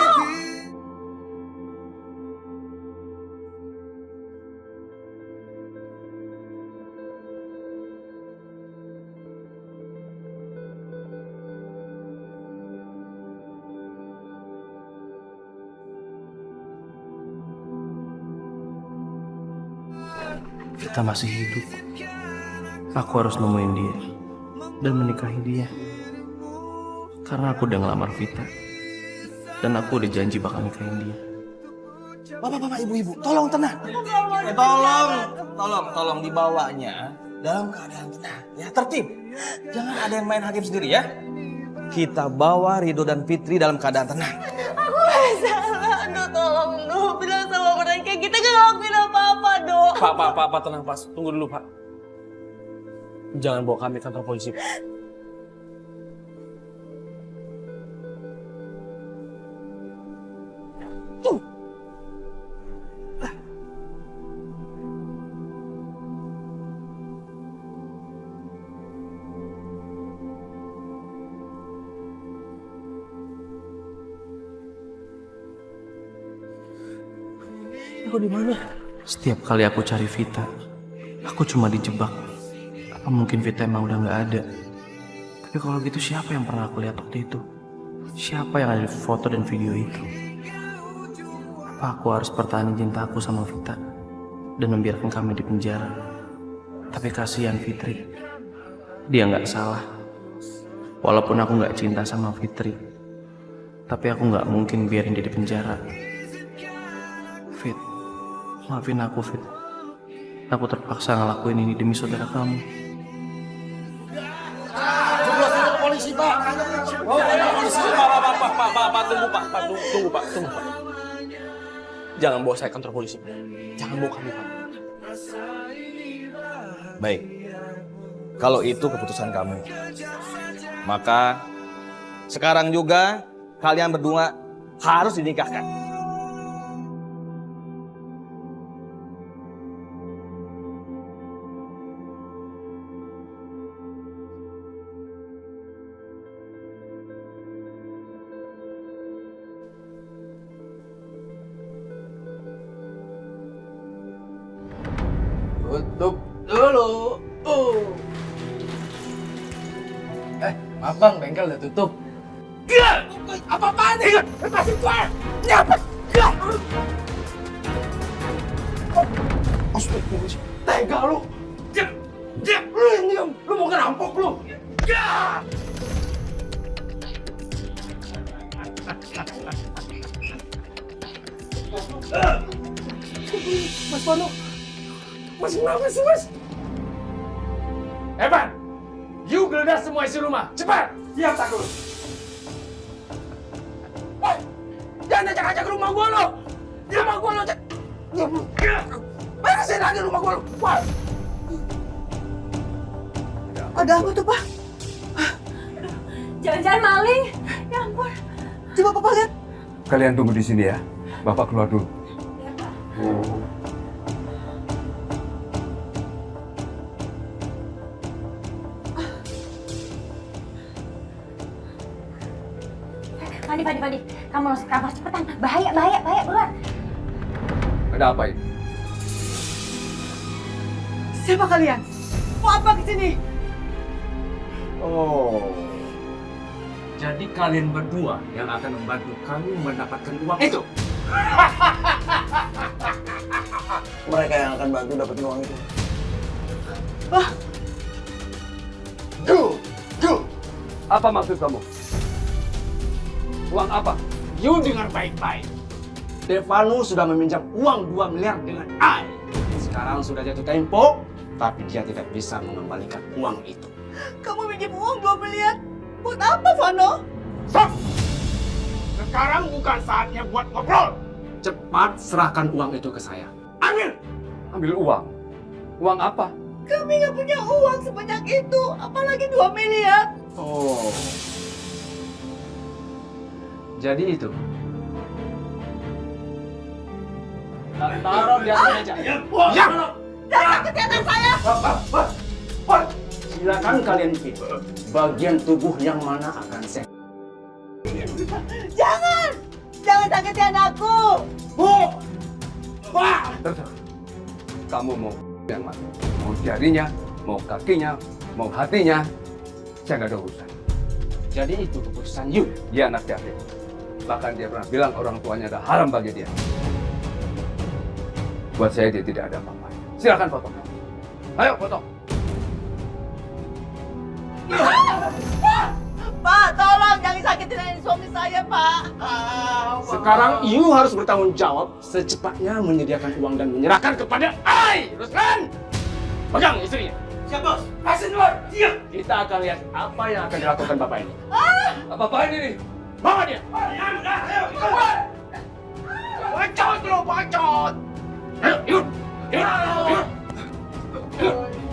Vita masih hidup. Aku harus nemuin dia dan menikahi dia. Karena aku udah ngelamar Vita. Dan aku udah janji bakal nikahin dia. Bapak, ibu, tolong tenang. Tolong dibawanya dalam keadaan tenang, ya tertib. Jangan ada yang main hakim sendiri ya. Kita bawa Rido dan Fitri dalam keadaan tenang. Aku gak salah, Do. Tolong, Do. Bilang sama mereka, kita gak ngelakuin apa-apa, Do. Pak, tenang, Pak. Tunggu dulu, Pak. Jangan bawa kami ke kantor polisi, Pak. Aku di mana? Setiap kali aku cari Vita, aku cuma dijebak. Apa mungkin Vita emang udah nggak ada? Tapi kalau gitu siapa yang pernah aku lihat waktu itu? Siapa yang ada di foto dan video itu? Apa aku harus pertahanin cinta aku sama Vita dan membiarkan kami di penjara? Tapi kasihan Fitri, dia nggak salah. Walaupun aku nggak cinta sama Fitri, tapi aku nggak mungkin biarin dia di penjara. Fit, maafin aku, Fit. Aku terpaksa ngelakuin ini demi saudara kamu. Polisi, Pak. Tunggu, Pak. Jangan bawa saya ke kantor polisi. Jangan bawa kami, Pak. Baik. Kalau itu keputusan kamu, maka sekarang juga kalian berdua harus dinikahkan. Tutup dulu. Maaf bang, bengkel udah tutup. Apa-apaan nih? Lepasin gue! Nyapa! Astagfirullahaladzim. Tega lu! Diam! Lu mau ngerampok lu! Mas Vano! Mas kenapa sih, Mas? Evan! You geledah semua isi rumah! Cepat! Siap, takut! Woi! Jangan acak-acak rumah gua lo! Rumah gua lo! Beresin lagi rumah gua lo! Woi! Ada apa tuh, Pak? Jangan-jangan maling. Ya ampun. Coba Papa lihat. Kalian tunggu di sini ya. Bapak keluar dulu. Fadi, kamu langsung ke kamar cepetan. Bahaya, buruan. Ada apa ini? Siapa kalian? Mau apa kesini? Oh, jadi kalian berdua yang akan membantu kami mendapatkan uang itu? Mereka yang akan bantu dapetin uang itu. Apa maksud kamu? Uang apa? You dengar baik-baik. Stefano sudah meminjam uang 2 miliar dengan I. Sekarang sudah jatuh tempo, tapi dia tidak bisa mengembalikan uang itu. Kamu minjem uang 2 miliar? Buat apa, Vano? Stop! Sekarang bukan saatnya buat ngobrol. Cepat serahkan uang itu ke saya. Ambil! Ambil uang? Uang apa? Kami nggak punya uang sebanyak itu, apalagi 2 miliar. Oh. Jadi itu. Taruh di atas meja. Ya! Jangan sakiti anak saya! Silakan kalian pilih bagian tubuh yang mana akan saya. Jangan! Jangan sakiti anakku! Bu! Pak! Terserah. Kamu mau yang mana? Mau jarinya, mau kakinya, mau hatinya. Saya nggak ada urusan. Jadi itu keputusan you. Dia anak yatim. Bahkan dia pernah bilang orang tuanya ada haram bagi dia. Buat saya dia tidak ada apa-apa. Silakan potong. Ayo potong. Pak, tolong jangan sakitin suami saya, Pak. Sekarang you harus bertanggung jawab secepatnya menyediakan uang dan menyerahkan kepada I. Ruslan! Pegang istrinya. Siap, Bos. Kasih luar. Diam. Kita akan lihat apa yang akan dilakukan bapak ini. Apa ini nih? Bawa dia. Ayo, keluar. Bacot lo, bacot. Ayo, ikut. Ikut.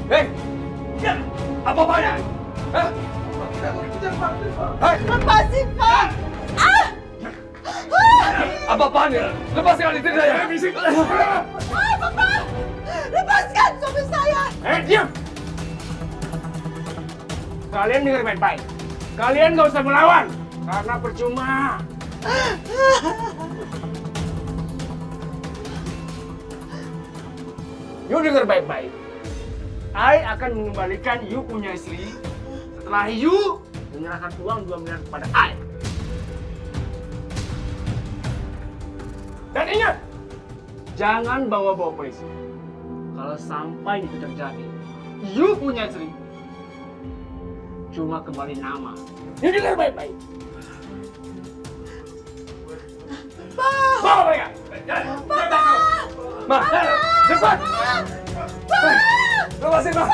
Hei! Apa apanya? Hah? Hei! Lepasin, Pak! Apa apaan ya? Lepaskan istri saya! Bapak! Lepaskan suami saya! Diam! Kalian dengar baik-baik. Kalian nggak usah melawan, karena percuma. You dengar baik-baik. I akan mengembalikan you punya istri setelah you menyerahkan uang 2 miliar kepada I. Dan ingat, jangan bawa-bawa polisi. Kalau sampai itu terjadi, you punya istri cuma kembali nama. You dengar baik-baik. Bawa mereka. Ma, cepat! Lepasin, Ma!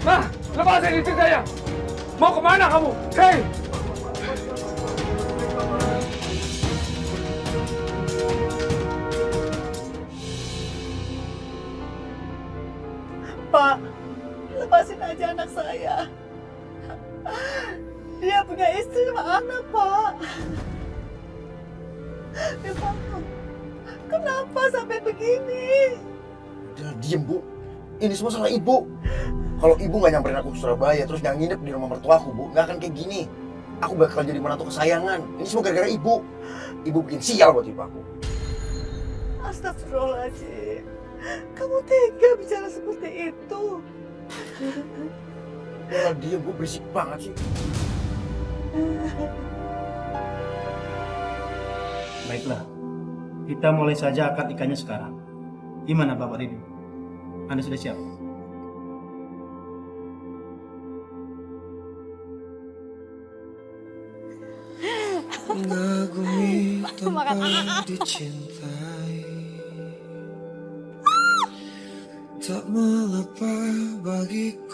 Ma, lepasin istri saya! Mau kemana kamu? Hei! Pak, lepasin aja anak saya. Dia punya istri sama anak, Pak. Ya, Pak, kenapa sampai begini? Udah diem, Bu. Ini semua salah Ibu. Kalau Ibu nggak nyamperin aku ke Surabaya terus nggak nginep di rumah mertuaku, Bu, nggak akan kayak gini. Aku bakal jadi menantu kesayangan. Ini semua gara-gara Ibu. Ibu bikin sial buat Ibu aku. Astagfirullahaladzim. Kamu tega bicara seperti itu? Udah diem, Bu, berisik banget sih. Baiklah, kita mulai saja akad nikahnya sekarang. Gimana Bapak Ridho? Anda sudah siap? Mengagumi tanpa dicintai, tak mengapa bagiku.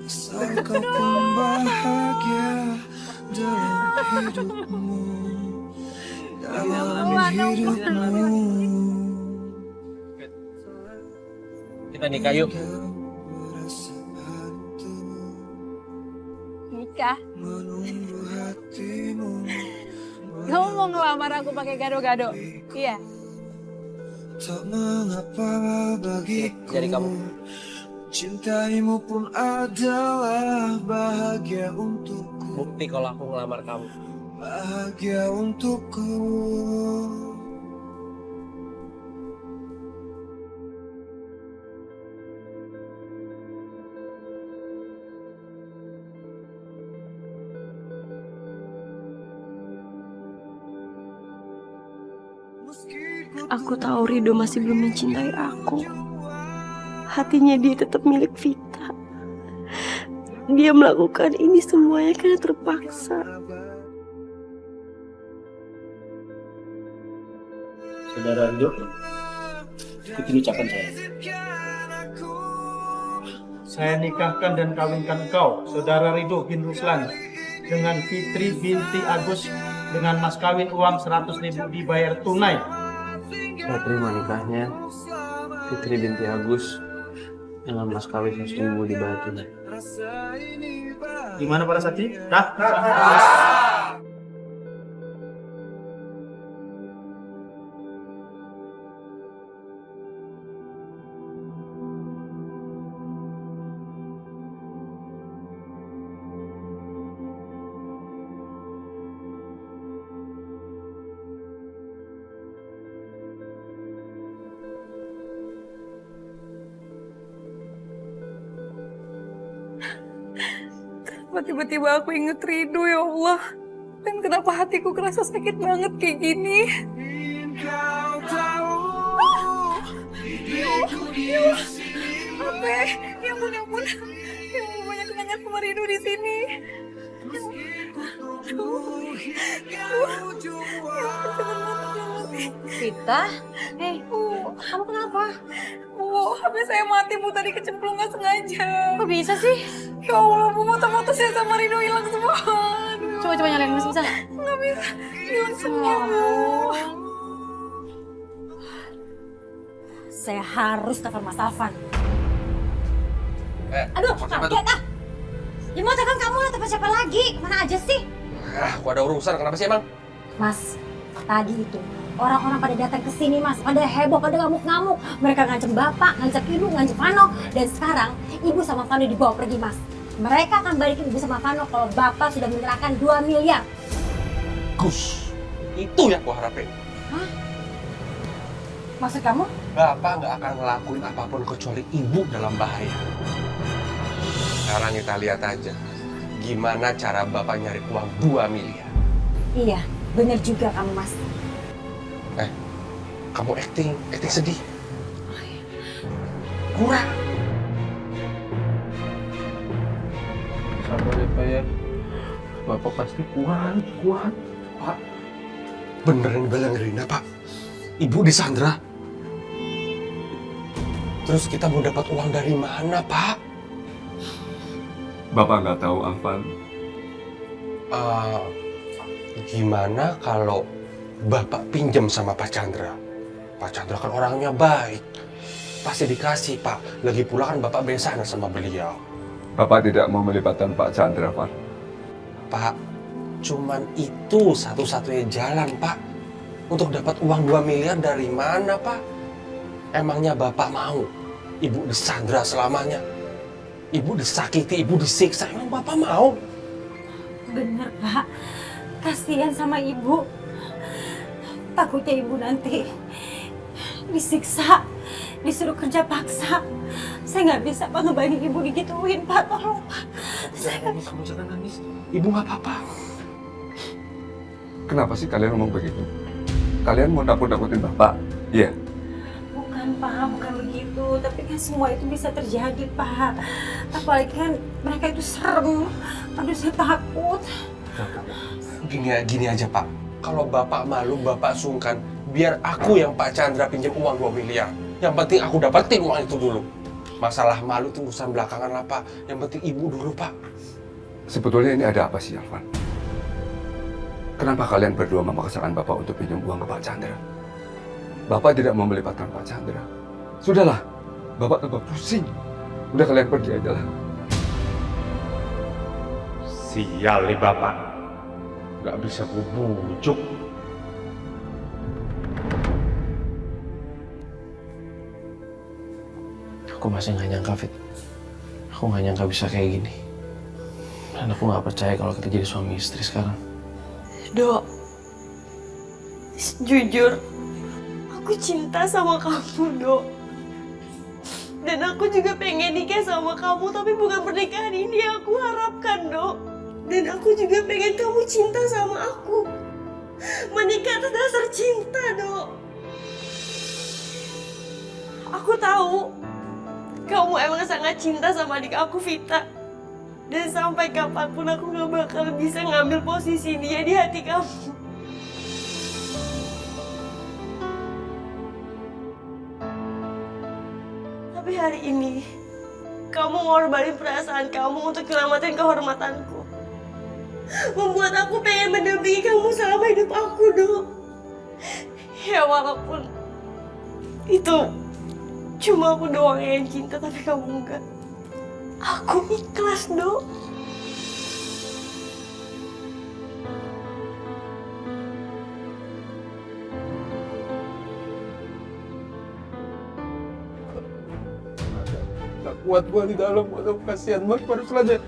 Asal kau pun bahagia dalam hidupmu, dalam hidupmu. Kita nikah yuk. Nikah? Kamu mau ngelamar aku pakai gado-gado? Iya. Tak mengapa bagiku. Jadi kamu. Cintaimu pun adalah bahagia untukku. Bukti kalau aku ngelamar kamu. Bahagia untukku. Aku tahu Ridho masih belum mencintai aku. Hatinya dia tetap milik Vita. Dia melakukan ini semuanya karena terpaksa. Saudara Ridho, ikuti ucapan saya. Saya nikahkan dan kawinkan engkau, Saudara Ridho bin Ruslan, dengan Fitri binti Agus dengan mas kawin uang 100.000 dibayar tunai. Saya terima nikahnya Fitri binti Agus dengan mas kawin 100.000 dibayar tunai. Gimana para saksi? Dah? Tiba-tiba aku inget Ridho, ya Allah. Dan kenapa hatiku kerasa sakit banget kayak gini? Apa? Ya ampun, ya ampun. Ya ampun, banyak kenangan sama Ridho di sini. Vita? Kamu kenapa? Bu, HP saya mati, Bu. Tadi kecemplung nggak sengaja. Kok bisa sih? Ya Allah, Bu. Foto-foto saya sama Ridho hilang semua. Aduh. Coba nyalain mas, bisa? Nggak bisa. Hilang semua, Bu. Saya harus telepon Mas Alvan. Aduh, kaget ah. Ya mau telepon kamu lah, telepon siapa lagi? Mana aja sih? Aku ada urusan, kenapa sih emang? Mas, tadi itu orang-orang pada datang ke sini, Mas. Pada heboh, pada ngamuk-ngamuk. Mereka ngancam Bapak, ngancam Ibu, ngancam Vano. Dan sekarang Ibu sama Vano dibawa pergi, Mas. Mereka akan balikin Ibu sama Vano kalau Bapak sudah menyerahkan 2 miliar. Gus, itu yang gua harapin. Hah? Maksud kamu? Bapak nggak akan ngelakuin apapun kecuali ibu dalam bahaya. Sekarang kita lihat aja, gimana cara Bapak nyari uang 2 miliar. Iya, bener juga kamu, Mas. Kamu acting sedih. Kurang. Sabar ya Pak ya. Bapak pasti kuat. Pak, beneran bilang Rina, Pak. Ibu disandra. Terus kita mau dapat uang dari mana, Pak? Bapak nggak tahu, Alvan. Gimana kalau Bapak pinjam sama Pak Chandra? Pak Chandra kan orangnya baik. Pasti dikasih, Pak. Lagi pula kan Bapak besanan sama beliau. Bapak tidak mau melibatkan Pak Chandra, Pak. Pak, cuman itu satu-satunya jalan, Pak. Untuk dapat uang 2 miliar dari mana, Pak? Emangnya Bapak mau Ibu disandra selamanya? Ibu disakiti, Ibu disiksa. Emang Bapak mau? Bener, Pak. Kasihan sama Ibu. Takutnya Ibu nanti disiksa, disuruh kerja paksa. Saya nggak bisa, Pak, ngebayangin Ibu digituin, Pak. Tolong, Pak. Kamu jangan nangis. Ibu nggak apa-apa. Kenapa sih kalian ngomong begitu? Kalian mau nakut-nakutin Bapak? Iya. Bukan Pak, bukan begitu. Tapi kan semua itu bisa terjadi Pak. Apalagi kan mereka itu serem. Aduh saya takut. Gini aja Pak, kalau Bapak malu, Bapak sungkan, biar aku yang Pak Chandra pinjam uang 2 miliar. Yang penting aku dapetin uang itu dulu. Masalah malu itu urusan belakangan lah Pak, yang penting Ibu dulu Pak. Sebetulnya ini ada apa sih, Alvan? Kenapa kalian berdua memaksakan Bapak untuk pinjam uang ke Pak Chandra? Bapak tidak mau melibatkan Pak Chandra. Sudahlah, Bapak tambah pusing. Udah kalian pergi aja lah. Sial nih Bapak. Gak bisa gue bujuk. Aku masih gak nyangka, Fit. Aku gak nyangka bisa kayak gini. Dan aku gak percaya kalau kita jadi suami istri sekarang. Dok, jujur, aku cinta sama kamu, Dok. Dan aku juga pengen nikah sama kamu, tapi bukan pernikahan ini yang aku harapkan, Dok. Dan aku juga pengen kamu cinta sama aku. Menikah atas dasar cinta, Dok. Aku tahu kamu emang sangat cinta sama adik aku, Vita. Dan sampai kapanpun aku gak bakal bisa ngambil posisi dia di hati kamu. Tapi hari ini, kamu ngorbanin perasaan kamu untuk nyelamatin kehormatanku. Membuat aku pengen mendampingi kamu selama hidup aku, Dok. Ya walaupun itu cuma aku doang yang cinta, tapi kamu enggak. Aku ikhlas, Dok. Gak kuat gua di dalam, waduh kasihan banget baru selesai.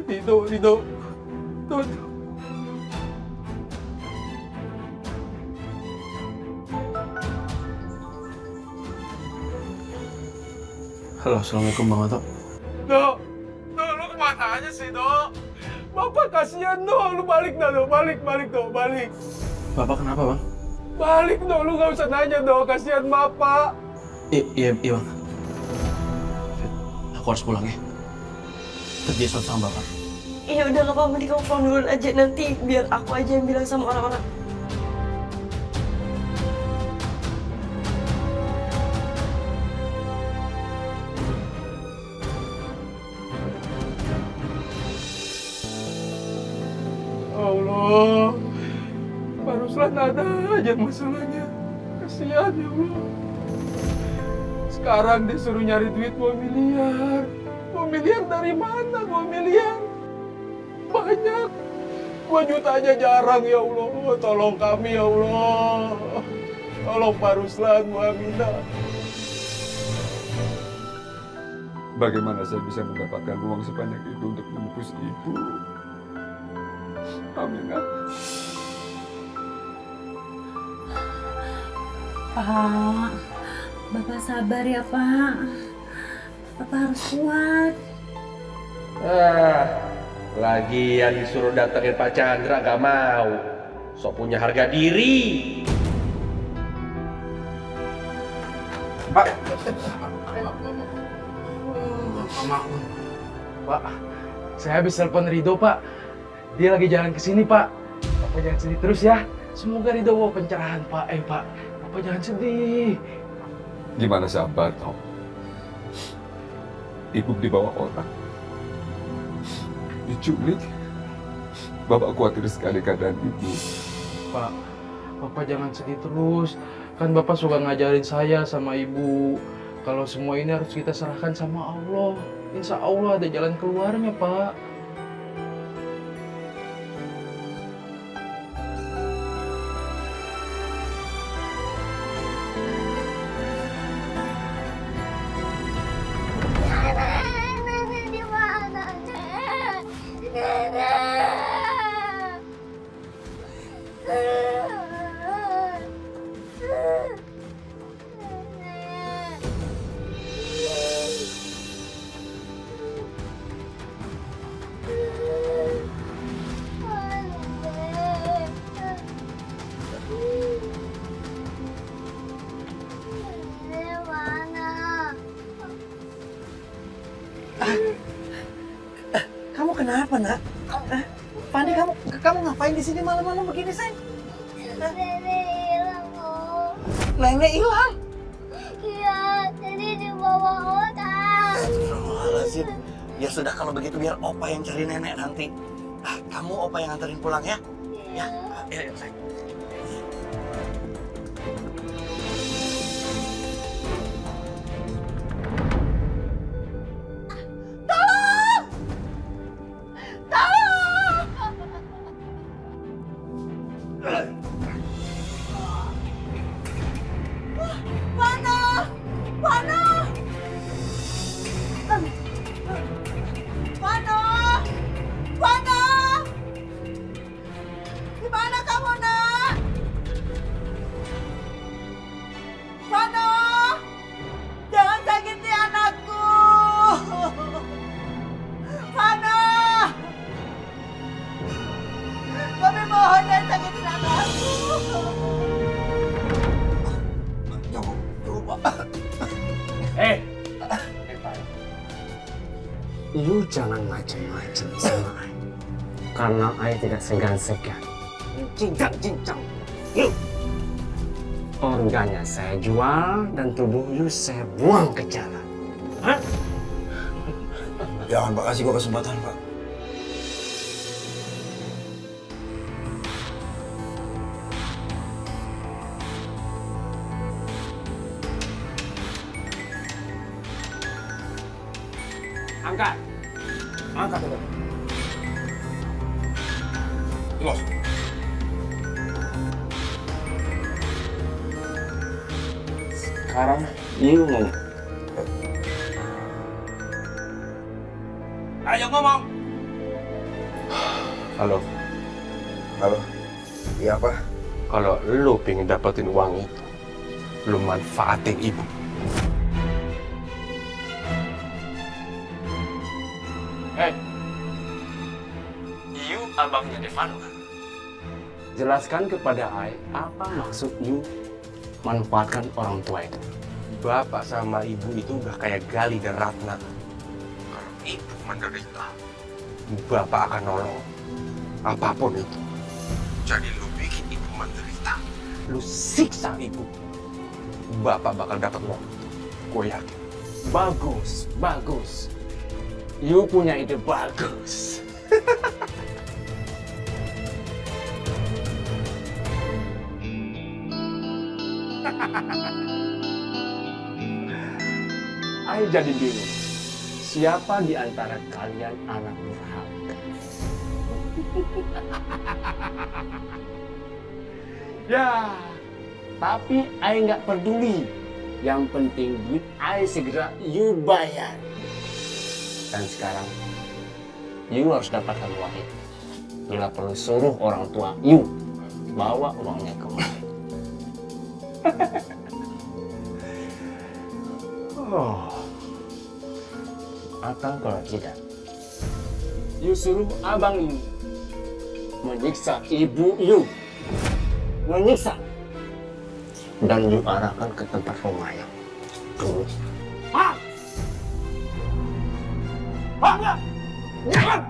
Dito. Halo, Assalamualaikum Bang Oto. Dok, lu kemana aja sih, Dok? Bapak kasihan, Dok. Lu balik, Dok. Balik, balik. Bapak kenapa, Bang? Balik, Dok. Lu gak usah nanya, Dok. Kasihan Bapak. Iya, Bang. Fit, aku harus pulang ya. Terjadi sesuatu sama Bapak. Iya udah gak apa-apa, kamu pulang dulu aja. Nanti biar aku aja yang bilang sama orang-orang. Allah, Pak Ruslan ada aja masalahnya. Kasihan ya Allah. Sekarang disuruh nyari duit 2 miliar. 2 miliar dari mana 2 miliar? Banyak. 2 juta aja jarang ya Allah. Tolong kami ya Allah. Tolong Pak Ruslan, Bu Aminah. Bagaimana saya bisa mendapatkan uang sebanyak itu untuk menebus ibu? Aminah. Pak, Bapak sabar ya Pak. Bapak harus kuat. Lagian disuruh datengin Pak Chandra gak mau. Sok punya harga diri. Pak. Pak, saya habis telepon Rido, Pak. Dia lagi jalan ke sini, Pak. Bapak jangan sedih terus ya. Semoga Rido bawa pencerahan, Pak. Pak, Bapak jangan sedih. Gimana sabar, Tom? Ibu dibawa orang. Diculik. Bapak khawatir sekali keadaan ibu. Pak, Bapak jangan sedih terus. Kan Bapak suka ngajarin saya sama Ibu. Kalau semua ini harus kita serahkan sama Allah. Insya Allah ada jalan keluarnya, Pak. kenapa, Nak? Fani, kamu ngapain di sini malam-malam begini, sayang? Nenek hilang, Om. Nenek hilang? Iya, tadi dibawa orang. Astagfirullahaladzim. Ya sudah kalau begitu biar Opa yang cari nenek nanti. Kamu Opa yang anterin pulang ya? Ya, ayo sayang. You jangan macam-macam sama Ai. Karena Ai tidak segan-segan. Cincang-cincang. You. Organnya saya jual dan tubuh you saya buang ke jalan. Hah? Jangan, Pak. Kasih gue kesempatan, Pak. Angkat. Angkat itu. Los. Sekarang you ngomong. Ayo ngomong. Halo. Halo. Iya, apa? Kalau lu pengen dapetin uang itu, lu manfaatin ibu. You abangnya Devano kan? Jelaskan kepada Ai apa maksud you manfaatkan orang tua itu. Bapak sama ibu itu udah kayak Gali dan Ratna. Kalau ibu menderita, bapak akan nolong apapun itu. Jadi lu bikin ibu menderita, lu siksa ibu, bapak bakal dapat uang itu. Gue yakin. Bagus, bagus. You punya ide bagus. Ai jadi bingung. Siapa di antara kalian anak durhaka? Ya, tapi Ai nggak peduli. Yang penting duit Ai segera you bayar. Dan sekarang you harus dapatkan uang itu. Bila perlu suruh orang tua you bawa uangnya kemari. Oh. Atau kalau tidak, you suruh abang you menyiksa ibu you. Menyiksa. Dan you arahkan ke tempat pemayang. Terus. Ah! Bangga! Jangan!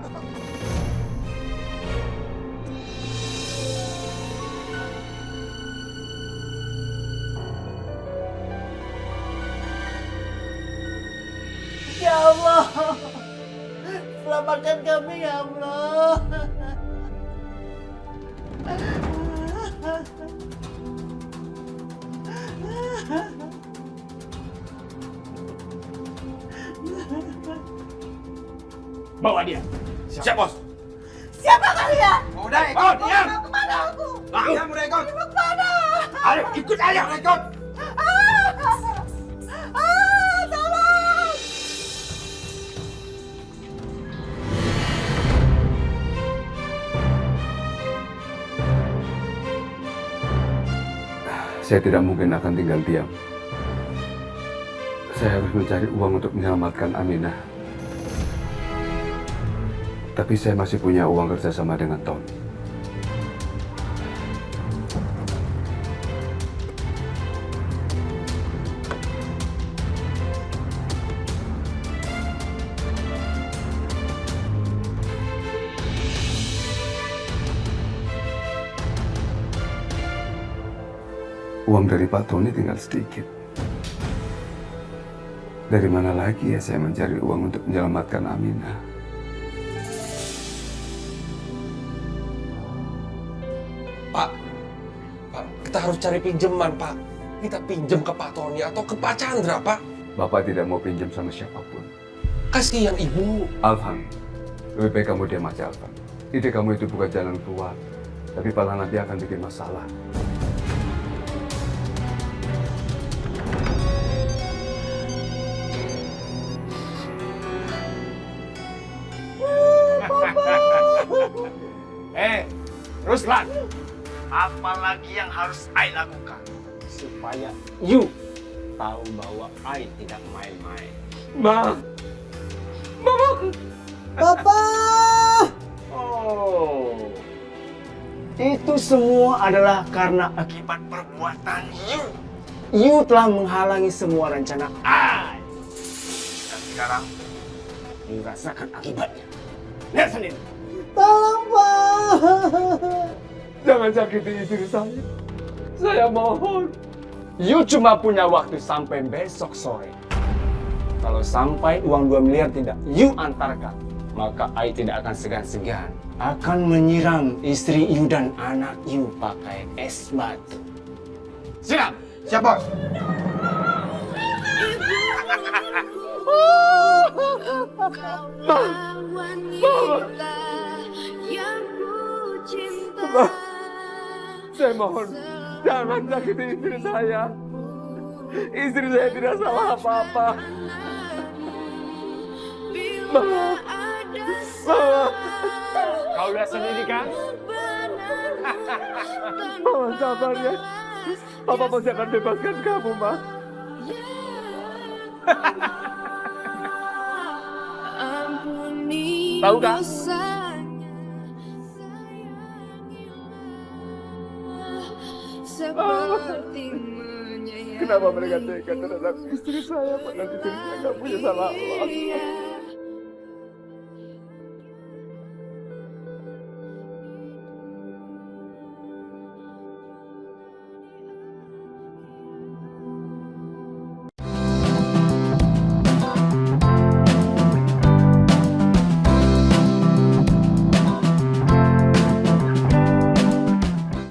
Ya Allah, selamatkan kami ya Allah. Bawa dia. Siap, Bos. Siapa kalian? Udah ikut, diam. Mau kemana aku? Diam, udah ikut. Mau kemana? Ayo, ikut aja, udah ikut. Tolong! Saya tidak mungkin akan tinggal diam. Saya harus mencari uang untuk menyelamatkan Aminah. Tapi saya masih punya uang kerjasama dengan Tom. uang dari Pak Tony tinggal sedikit. Dari mana lagi ya saya mencari uang untuk menyelamatkan Aminah? Pak, kita harus cari pinjaman, Pak. Kita pinjam ke Pak Tony atau ke Pak Chandra, Pak. Bapak tidak mau pinjam sama siapapun. Kasihan Ibu. Alvan, lebih baik kamu diam aja, Alvan. Ide kamu itu bukan jalan keluar, tapi malah nanti akan bikin masalah. Ruslan, apa lagi yang harus I lakukan supaya you tahu bahwa I tidak main-main? Mama! Papa! Oh, itu semua adalah karena akibat perbuatan you. You telah menghalangi semua rencana I. Dan sekarang, you rasakan akibatnya. Lihat sendiri. Tolong, Pak! Jangan sakiti istri saya. Saya mohon. You cuma punya waktu sampai besok sore. Kalau sampai uang 2 miliar tidak you antarkan, maka I tidak akan segan-segan akan menyiram istri you dan anak you pakai es batu. Siap? Siap, Bos. Saya mohon, jangan sakiti istri saya. Istri saya tidak salah apa-apa. Mama. Kau lihat sendiri kan? Mama sabar ya. Papa pasti akan bebaskan kamu, Ma. Tahu kan? Kenapa mereka tega terhadap istri saya padahal istri saya nggak punya salah apa-apa?